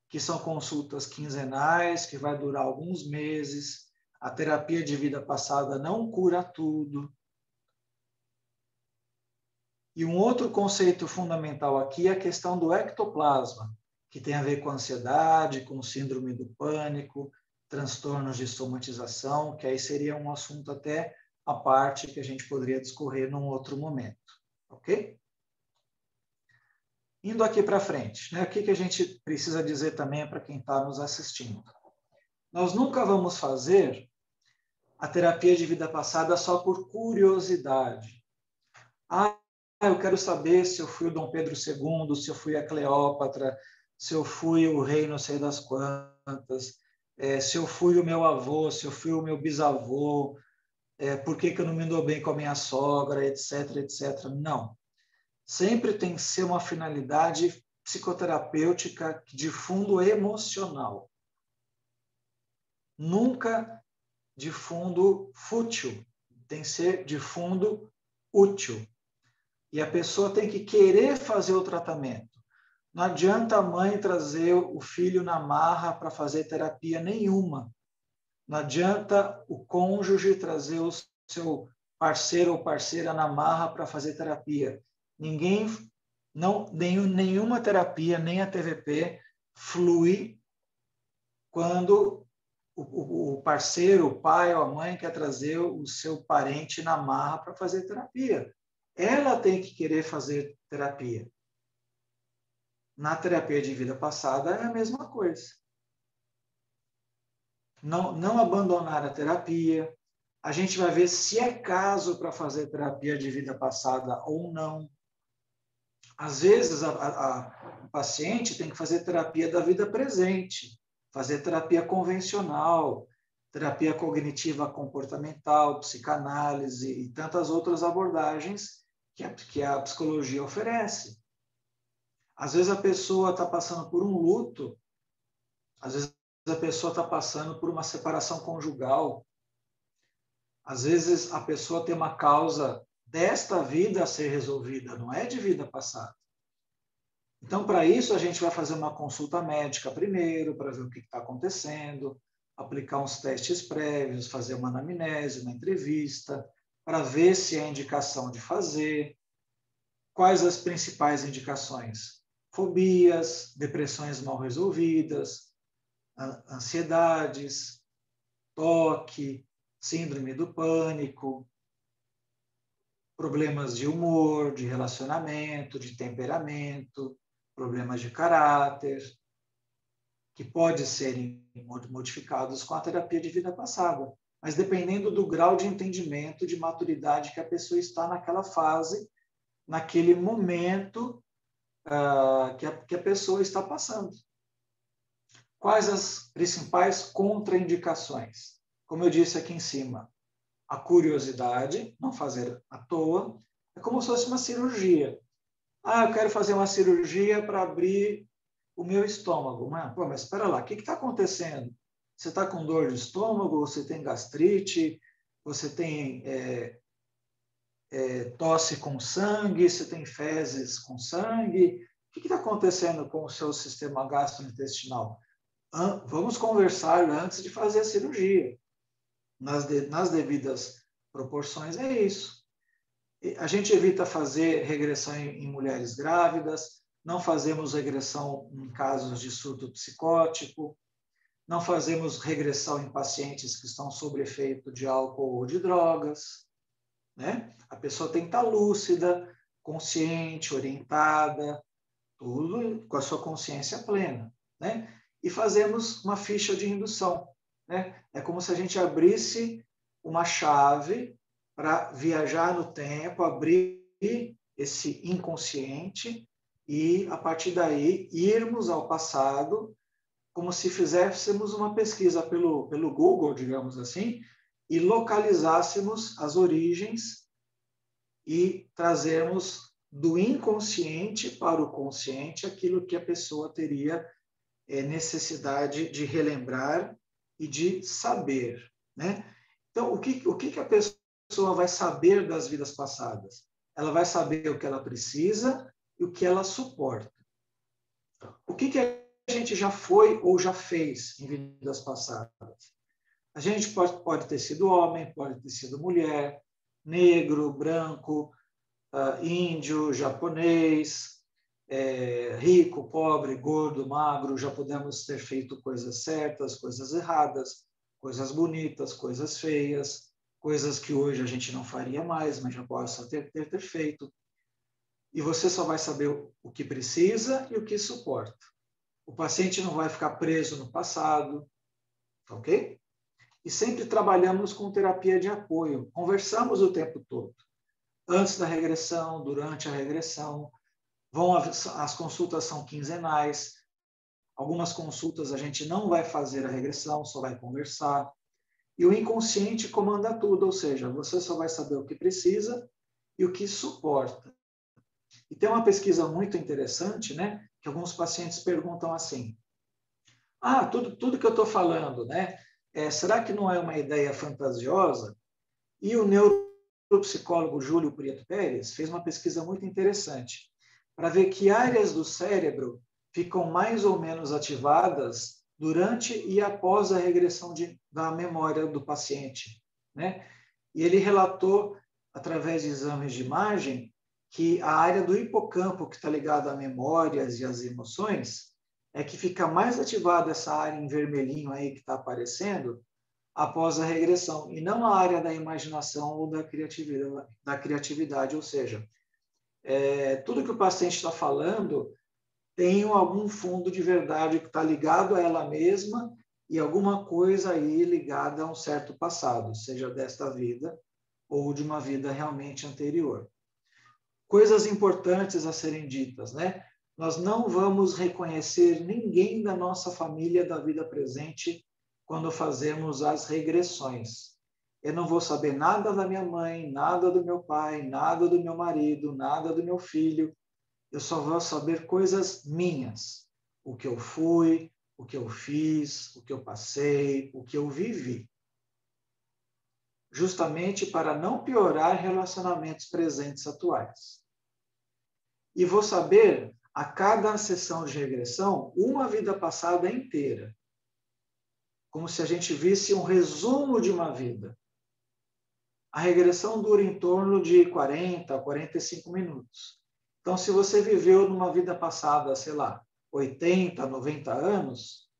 que são consultas quinzenais, que vai durar alguns meses. A terapia de vida passada não cura tudo. E um outro conceito fundamental aqui é a questão do ectoplasma, que tem a ver com ansiedade, com síndrome do pânico, transtornos de somatização, que aí seria um assunto até à parte que a gente poderia discorrer num outro momento. Ok? Indo aqui para frente, né? O que a gente precisa dizer também para quem está nos assistindo? Nós nunca vamos fazer a terapia de vida passada só por curiosidade. Eu quero saber se eu fui o Dom Pedro II, se eu fui a Cleópatra, se eu fui o rei não sei das quantas, se eu fui o meu avô, se eu fui o meu bisavô, por que eu não me dou bem com a minha sogra, etc, etc. Não. Sempre tem que ser uma finalidade psicoterapêutica de fundo emocional. Nunca de fundo fútil. Tem que ser de fundo útil. E a pessoa tem que querer fazer o tratamento. Não adianta a mãe trazer o filho na marra para fazer terapia nenhuma. Não adianta o cônjuge trazer o seu parceiro ou parceira na marra para fazer terapia. Nenhuma terapia, nem a TVP, flui quando o parceiro, o pai ou a mãe quer trazer o seu parente na marra para fazer terapia. Ela tem que querer fazer terapia. Na terapia de vida passada é a mesma coisa. Não abandonar a terapia. A gente vai ver se é caso para fazer terapia de vida passada ou não. Às vezes, o paciente tem que fazer terapia da vida presente, fazer terapia convencional, terapia cognitiva comportamental, psicanálise e tantas outras abordagens que a psicologia oferece. Às vezes a pessoa está passando por um luto, às vezes a pessoa está passando por uma separação conjugal, às vezes a pessoa tem uma causa desta vida a ser resolvida, não é de vida passada. Então, para isso, a gente vai fazer uma consulta médica primeiro, para ver o que está acontecendo, aplicar uns testes prévios, fazer uma anamnese, uma entrevista, para ver se é indicação de fazer. Quais as principais indicações? Fobias, depressões mal resolvidas, ansiedades, toque, síndrome do pânico, problemas de humor, de relacionamento, de temperamento, problemas de caráter, que podem ser modificados com a terapia de vida passada, mas dependendo do grau de entendimento, de maturidade que a pessoa está naquela fase, naquele momento que a pessoa está passando. Quais as principais contraindicações? Como eu disse aqui em cima, a curiosidade, não fazer à toa, é como se fosse uma cirurgia. Eu quero fazer uma cirurgia para abrir o meu estômago. Mas espera lá, o que está acontecendo? Você está com dor de estômago? Você tem gastrite? Você tem tosse com sangue? Você tem fezes com sangue? O que está acontecendo com o seu sistema gastrointestinal? Vamos conversar antes de fazer a cirurgia. Nas devidas proporções, é isso. A gente evita fazer regressão em mulheres grávidas, não fazemos regressão em casos de surto psicótico, não fazemos regressão em pacientes que estão sob efeito de álcool ou de drogas, né? A pessoa tem que estar lúcida, consciente, orientada, tudo com a sua consciência plena, né? E fazemos uma ficha de indução, né? É como se a gente abrisse uma chave para viajar no tempo, abrir esse inconsciente e, a partir daí, irmos ao passado, como se fizéssemos uma pesquisa pelo Google, digamos assim, e localizássemos as origens e trazermos do inconsciente para o consciente aquilo que a pessoa teria necessidade de relembrar e de saber, né? Então, o que a pessoa vai saber das vidas passadas? Ela vai saber o que ela precisa e o que ela suporta. O que a gente já foi ou já fez em vidas passadas? A gente pode ter sido homem, pode ter sido mulher, negro, branco, índio, japonês, rico, pobre, gordo, magro. Já podemos ter feito coisas certas, coisas erradas, coisas bonitas, coisas feias, coisas que hoje a gente não faria mais, mas já possa ter feito. E você só vai saber o que precisa e o que suporta. O paciente não vai ficar preso no passado, ok? E sempre trabalhamos com terapia de apoio. Conversamos o tempo todo. Antes da regressão, durante a regressão. As consultas são quinzenais. Algumas consultas a gente não vai fazer a regressão, só vai conversar. E o inconsciente comanda tudo, ou seja, você só vai saber o que precisa e o que suporta. E tem uma pesquisa muito interessante, né, que alguns pacientes perguntam assim: tudo que eu estou falando, né, será que não é uma ideia fantasiosa? E o neuropsicólogo Júlio Prieto Pérez fez uma pesquisa muito interessante para ver que áreas do cérebro ficam mais ou menos ativadas durante e após a regressão da memória do paciente, né? E ele relatou, através de exames de imagem, que a área do hipocampo, que está ligada a memórias e às emoções, é que fica mais ativada essa área em vermelhinho aí que está aparecendo após a regressão, e não a área da imaginação ou da criatividade, ou seja, tudo que o paciente está falando tem algum fundo de verdade que está ligado a ela mesma e alguma coisa aí ligada a um certo passado, seja desta vida ou de uma vida realmente anterior. Coisas importantes a serem ditas, né? Nós não vamos reconhecer ninguém da nossa família da vida presente quando fazemos as regressões. Eu não vou saber nada da minha mãe, nada do meu pai, nada do meu marido, nada do meu filho. Eu só vou saber coisas minhas. O que eu fui, o que eu fiz, o que eu passei, o que eu vivi. Justamente para não piorar relacionamentos presentes atuais. E vou saber, a cada sessão de regressão, uma vida passada inteira. Como se a gente visse um resumo de uma vida. A regressão dura em torno de 40 a 45 minutos. Então, se você viveu numa vida passada, sei lá, 80, 90 anos,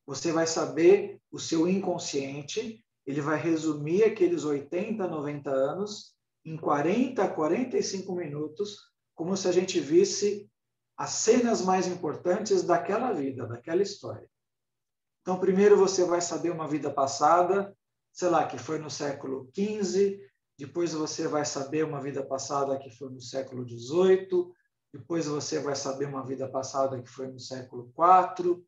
você vai saber o seu inconsciente, ele vai resumir aqueles 80, 90 anos em 40 a 45 minutos, como se a gente visse as cenas mais importantes daquela vida, daquela história. Então, primeiro você vai saber uma vida passada, sei lá, que foi no século XV, depois você vai saber uma vida passada que foi no século XVIII, depois você vai saber uma vida passada que foi no século IV.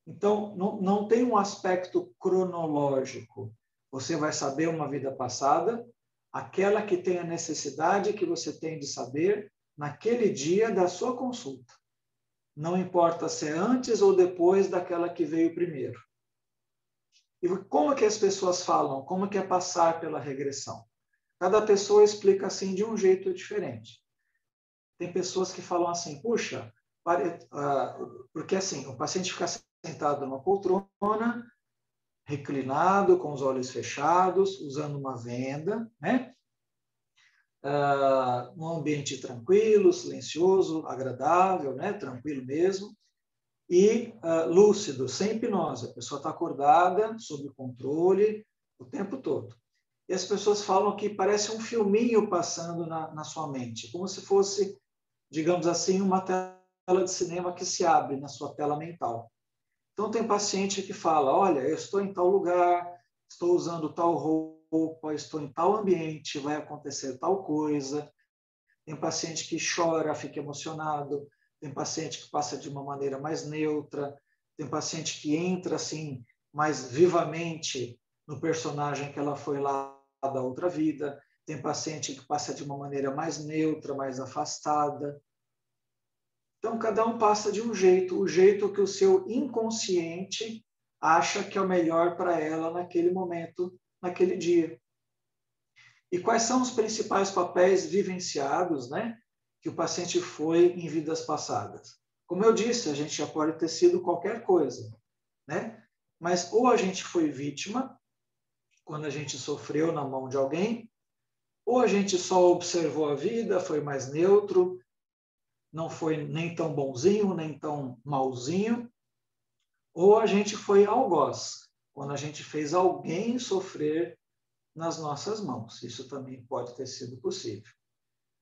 Então, não tem um aspecto cronológico. Você vai saber uma vida passada, aquela que tem a necessidade que você tem de saber naquele dia da sua consulta. Não importa se é antes ou depois daquela que veio primeiro. E como que as pessoas falam? Como que é passar pela regressão? Cada pessoa explica assim de um jeito diferente. Tem pessoas que falam assim, puxa, porque assim, o paciente fica sentado numa poltrona, reclinado, com os olhos fechados, usando uma venda, né? Num ambiente tranquilo, silencioso, agradável, né? Tranquilo mesmo, e lúcido, sem hipnose. A pessoa está acordada, sob controle, o tempo todo. E as pessoas falam que parece um filminho passando na sua mente, como se fosse, digamos assim, uma tela de cinema que se abre na sua tela mental. Então, tem paciente que fala, olha, eu estou em tal lugar, estou usando tal roupa, estou em tal ambiente, vai acontecer tal coisa. Tem paciente que chora, fica emocionado. Tem paciente que passa de uma maneira mais neutra. Tem paciente que entra, assim, mais vivamente no personagem que ela foi lá da outra vida. Tem paciente que passa de uma maneira mais neutra, mais afastada. Então, cada um passa de um jeito, o jeito que o seu inconsciente acha que é o melhor para ela naquele momento, naquele dia. E quais são os principais papéis vivenciados, né, que o paciente foi em vidas passadas? Como eu disse, a gente já pode ter sido qualquer coisa, né? Mas ou a gente foi vítima, quando a gente sofreu na mão de alguém, ou a gente só observou a vida, foi mais neutro, não foi nem tão bonzinho, nem tão malzinho, ou a gente foi algoz, quando a gente fez alguém sofrer nas nossas mãos. Isso também pode ter sido possível.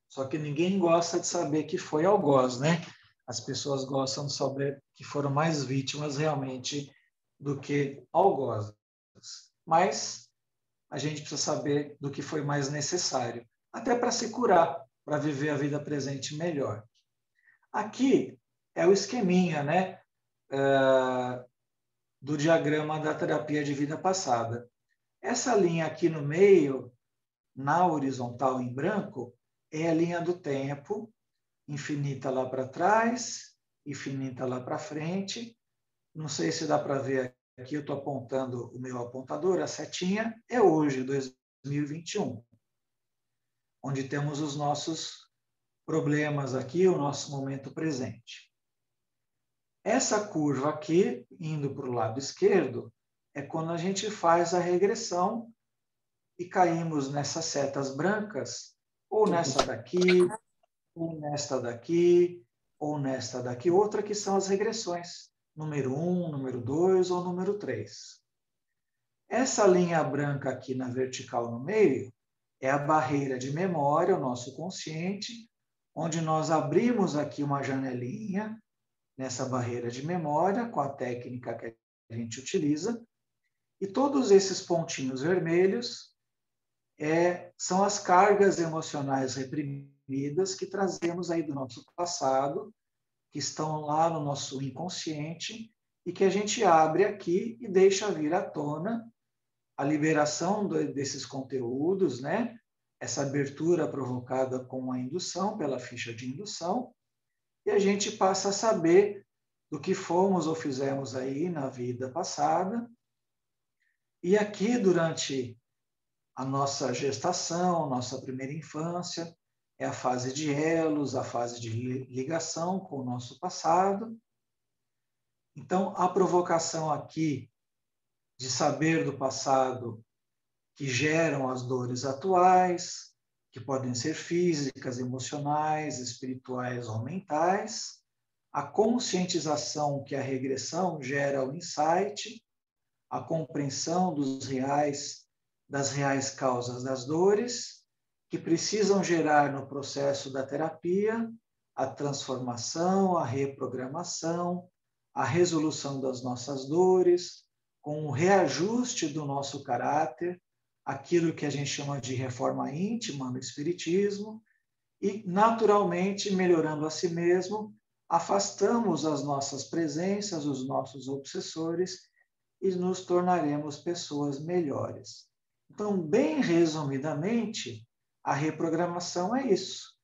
Só que ninguém gosta de saber que foi algoz, né? As pessoas gostam de saber que foram mais vítimas realmente do que algozes. Mas a gente precisa saber do que foi mais necessário, até para se curar, para viver a vida presente melhor. Aqui é o esqueminha, né? Do diagrama da terapia de vida passada. Essa linha aqui no meio, na horizontal em branco, é a linha do tempo, infinita lá para trás, infinita lá para frente. Não sei se dá para ver aqui, eu estou apontando o meu apontador, a setinha é hoje, 2021, onde temos os nossos problemas aqui, o nosso momento presente. Essa curva aqui, indo para o lado esquerdo, é quando a gente faz a regressão e caímos nessas setas brancas, ou nessa daqui, ou nesta daqui, ou nesta daqui outra, que são as regressões. Número 1, número 2 ou número 3. Essa linha branca aqui na vertical no meio é a barreira de memória, o nosso consciente, onde nós abrimos aqui uma janelinha nessa barreira de memória com a técnica que a gente utiliza. E todos esses pontinhos vermelhos são as cargas emocionais reprimidas que trazemos aí do nosso passado, que estão lá no nosso inconsciente e que a gente abre aqui e deixa vir à tona a liberação desses conteúdos, né? Essa abertura provocada com a indução, pela ficha de indução, e a gente passa a saber do que fomos ou fizemos aí na vida passada. E aqui, durante a nossa gestação, nossa primeira infância, é a fase de elos, a fase de ligação com o nosso passado. Então, a provocação aqui de saber do passado que geram as dores atuais, que podem ser físicas, emocionais, espirituais ou mentais, a conscientização que a regressão gera o insight, a compreensão das reais causas das dores, que precisam gerar no processo da terapia a transformação, a reprogramação, a resolução das nossas dores, com o reajuste do nosso caráter, aquilo que a gente chama de reforma íntima no Espiritismo, e, naturalmente, melhorando a si mesmo, afastamos as nossas presenças, os nossos obsessores, e nos tornaremos pessoas melhores. Então, bem resumidamente, a reprogramação é isso.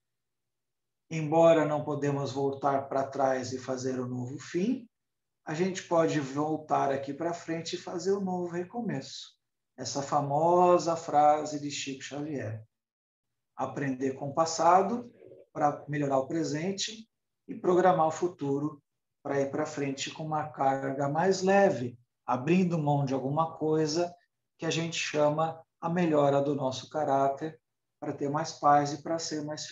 Embora não podemos voltar para trás e fazer o novo fim, a gente pode voltar aqui para frente e fazer um novo recomeço. Essa famosa frase de Chico Xavier. Aprender com o passado para melhorar o presente e programar o futuro para ir para frente com uma carga mais leve, abrindo mão de alguma coisa que a gente chama a melhora do nosso caráter, para ter mais paz e para ser mais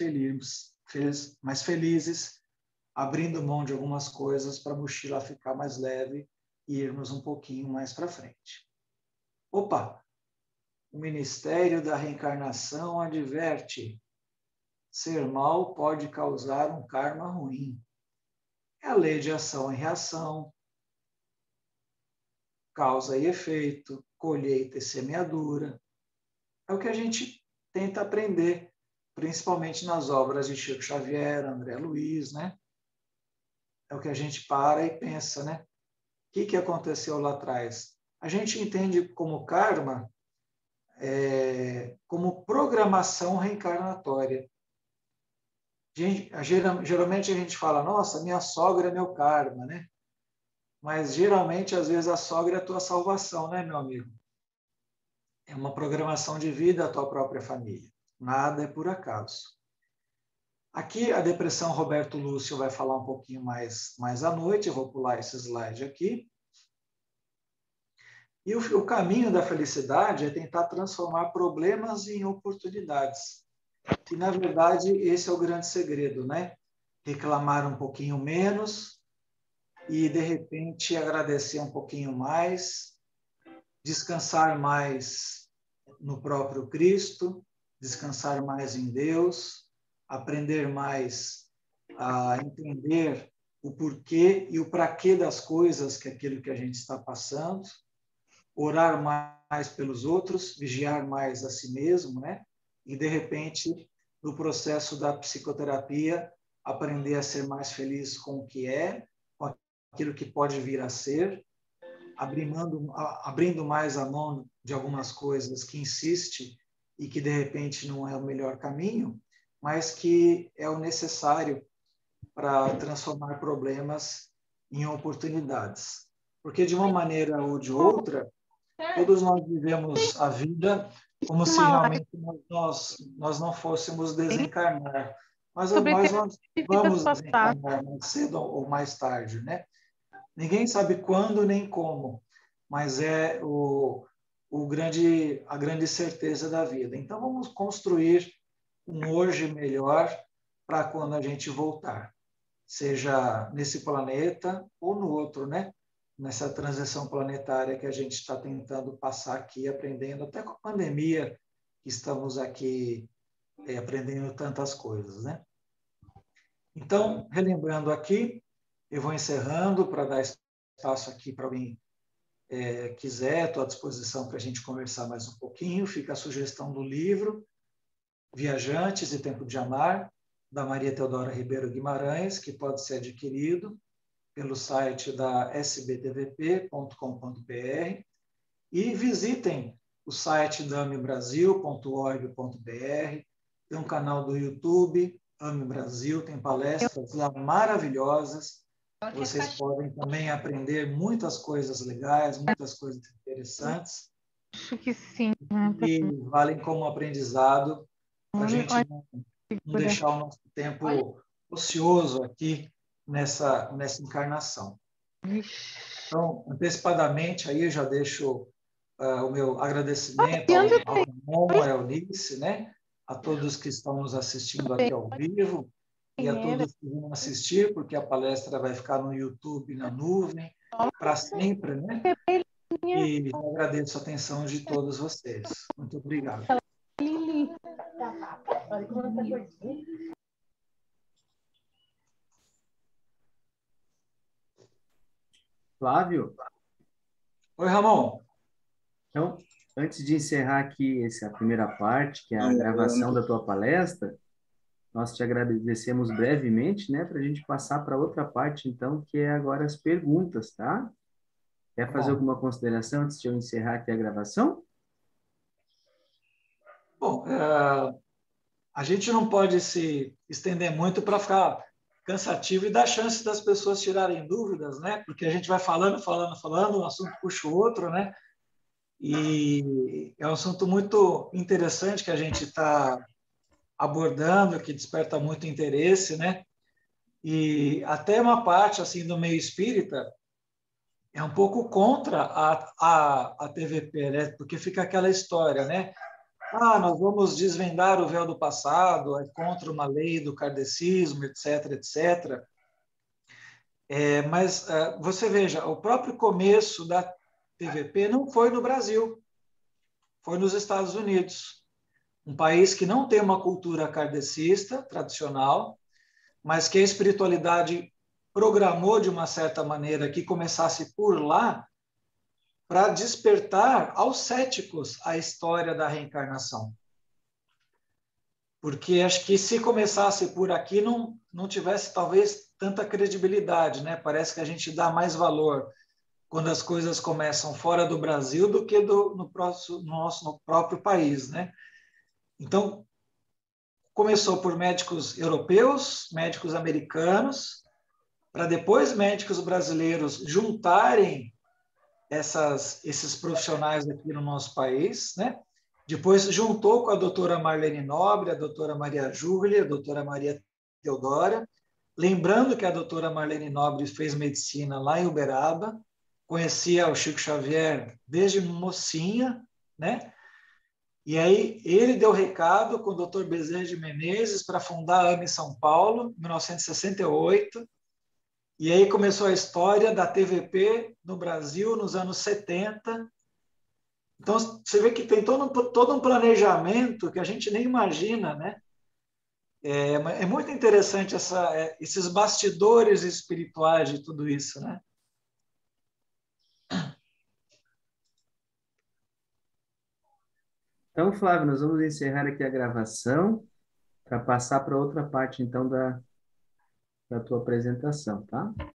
felizes, abrindo mão de algumas coisas para a mochila ficar mais leve e irmos um pouquinho mais para frente. Opa! O Ministério da Reencarnação adverte: ser mal pode causar um karma ruim. É a lei de ação e reação, causa e efeito, colheita e semeadura. É o que a gente tenta aprender, principalmente nas obras de Chico Xavier, André Luiz, né? É o que a gente para e pensa, né? O que aconteceu lá atrás? A gente entende como karma como programação reencarnatória. Geralmente a gente fala, nossa, minha sogra é meu karma, né? Mas geralmente, às vezes, a sogra é a tua salvação, né, meu amigo? É uma programação de vida a tua própria família. Nada é por acaso. Aqui a depressão Roberto Lúcio vai falar um pouquinho mais à noite, eu vou pular esse slide aqui. E o caminho da felicidade é tentar transformar problemas em oportunidades. E, na verdade, esse é o grande segredo, né? Reclamar um pouquinho menos e, de repente, agradecer um pouquinho mais, descansar mais no próprio Cristo, descansar mais em Deus, aprender mais a entender o porquê e o para quê das coisas, que é aquilo que a gente está passando, orar mais pelos outros, vigiar mais a si mesmo, né? E, de repente, no processo da psicoterapia, aprender a ser mais feliz com o que é, com aquilo que pode vir a ser, abrindo mais a mão de algumas coisas que insiste e que, de repente, não é o melhor caminho, mas que é o necessário para transformar problemas em oportunidades. Porque, de uma maneira ou de outra, todos nós vivemos a vida como se realmente nós não fôssemos desencarnar. Mas nós vamos desencarnar mais cedo ou mais tarde, né? Ninguém sabe quando nem como, mas é a grande certeza da vida. Então, vamos construir um hoje melhor para quando a gente voltar, seja nesse planeta ou no outro, né? Nessa transição planetária que a gente está tentando passar aqui, aprendendo, até com a pandemia, que estamos aqui aprendendo tantas coisas, né? Então, relembrando aqui, eu vou encerrando para dar espaço aqui para alguém quiser, estou à disposição para a gente conversar mais um pouquinho. Fica a sugestão do livro Viajantes e Tempo de Amar, da Maria Teodora Ribeiro Guimarães, que pode ser adquirido pelo site da sbtvp.com.br e visitem o site da amebrasil.org.br, tem um canal do YouTube, Ame Brasil, tem palestras lá maravilhosas. Vocês podem também aprender muitas coisas legais, muitas coisas interessantes. Acho que sim. E valem como aprendizado para a gente não deixar o nosso tempo ocioso aqui nessa encarnação. Então, antecipadamente, aí eu já deixo o meu agradecimento ao Ramon, à Eunice, né? A todos que estão nos assistindo aqui ao vivo e a todos que vão assistir, porque a palestra vai ficar no YouTube, na nuvem, para sempre, né? E eu agradeço a atenção de todos vocês. Muito obrigado. Flávio? Oi, Ramon. Então, antes de encerrar aqui a primeira parte, que é a gravação da tua palestra, nós te agradecemos brevemente, né, para a gente passar para outra parte, então, que é agora as perguntas, tá? Quer fazer alguma consideração antes de eu encerrar aqui a gravação? Bom, a gente não pode se estender muito para ficar cansativo e dar chance das pessoas tirarem dúvidas, né? Porque a gente vai falando, um assunto puxa o outro, né? E é um assunto muito interessante que a gente está abordando, que desperta muito interesse, né? E até uma parte assim do meio espírita é um pouco contra a TVP, né? Porque fica aquela história, né? Nós vamos desvendar o véu do passado, é contra uma lei do kardecismo, etc, etc. Mas você veja, o próprio começo da TVP não foi no Brasil, foi nos Estados Unidos, um país que não tem uma cultura kardecista tradicional, mas que a espiritualidade programou de uma certa maneira que começasse por lá para despertar aos céticos a história da reencarnação. Porque acho que se começasse por aqui não tivesse talvez tanta credibilidade, né? Parece que a gente dá mais valor quando as coisas começam fora do Brasil do que no nosso próprio país, né? Então, começou por médicos europeus, médicos americanos, para depois médicos brasileiros juntarem esses profissionais aqui no nosso país, né? Depois juntou com a doutora Marlene Nobre, a doutora Maria Júlia, a doutora Maria Teodora, lembrando que a doutora Marlene Nobre fez medicina lá em Uberaba, conhecia o Chico Xavier desde mocinha, né? E aí ele deu recado com o doutor Bezerra de Menezes para fundar a AME São Paulo, em 1968, e aí começou a história da TVP no Brasil nos anos 70. Então, você vê que tem todo um planejamento que a gente nem imagina, né? É muito interessante esses bastidores espirituais de tudo isso, né? Então, Flávio, nós vamos encerrar aqui a gravação para passar para outra parte, então, da tua apresentação, tá?